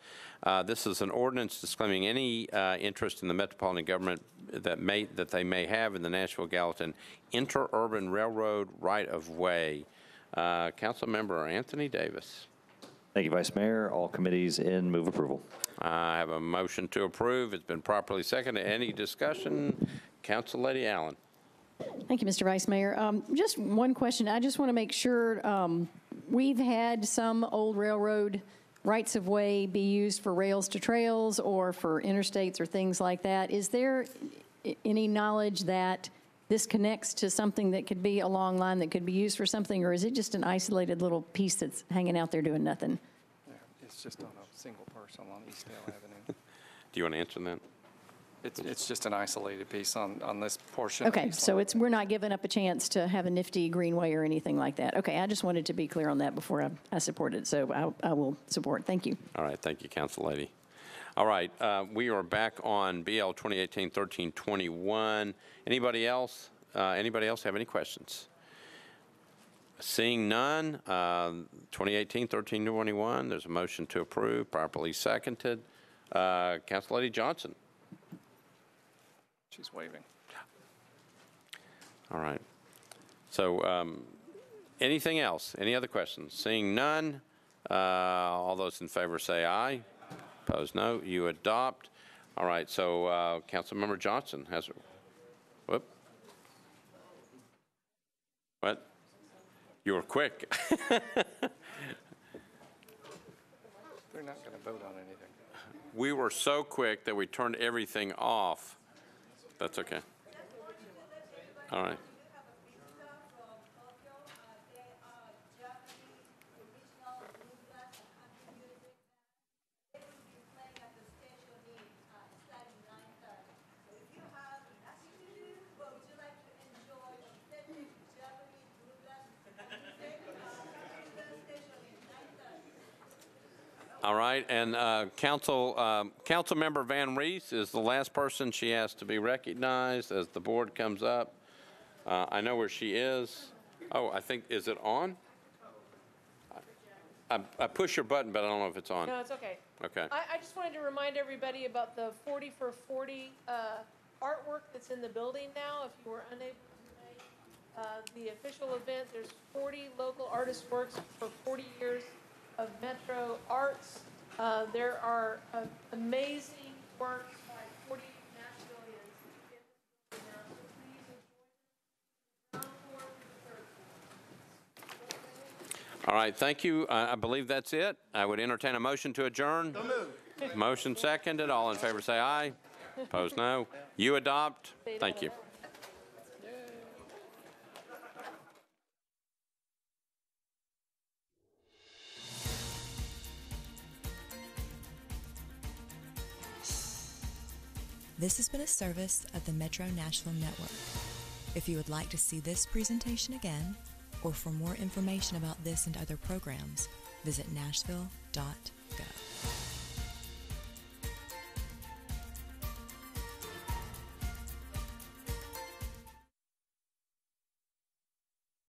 This is an ordinance disclaiming any interest in the Metropolitan government that they may have in the Nashville-Gallatin interurban railroad right-of-way. Council Member Anthony Davis. Thank you, Vice Mayor. All committees in, move approval. I have a motion to approve. It's been properly seconded. Any discussion? Council Lady Allen. Thank you, Mr. Vice Mayor. Just one question. I just want to make sure we've had some old railroad rights-of-way be used for rails to trails or for interstates or things like that. Is there any knowledge that this connects to something that could be a long line that could be used for something, or is it just an isolated little piece that's hanging out there doing nothing? Yeah, it's just on a single parcel on Eastdale Avenue. Do you want to answer that? It's just an isolated piece on this portion. Okay, so we're not giving up a chance to have a nifty greenway or anything like that. Okay, I just wanted to be clear on that before I support it, so I will support. Thank you. All right, thank you, Council Lady. All right, we are back on BL 2018-1321. Anybody else? Anybody else have any questions? Seeing none, 2018-1321. There's a motion to approve, properly seconded. Council Lady Johnson. She's waving. All right. So anything else? Any other questions? Seeing none, all those in favor say aye. Opposed, no. You adopt. All right. So Councilmember Johnson has. Whoop. What? You were quick. They're not going to vote on anything. We were so quick that we turned everything off. That's okay. All right. All right, and Council Member Van Reese is the last person. She has to be recognized as the board comes up. I know where she is. Oh, I think, is it on? I push your button, but I don't know if it's on. No, it's okay. Okay. I just wanted to remind everybody about the 40 for 40 artwork that's in the building now. If you were unable to make the official event, there's 40 local artist works for 40 years of Metro Arts. There are amazing works by 40 Nashvilleians. All right, thank you. I believe that's it. I would entertain a motion to adjourn. Motion seconded. All in favor say aye. Opposed, no. You adopt. Thank you. This has been a service of the Metro Nashville Network. If you would like to see this presentation again, or for more information about this and other programs, visit nashville.org.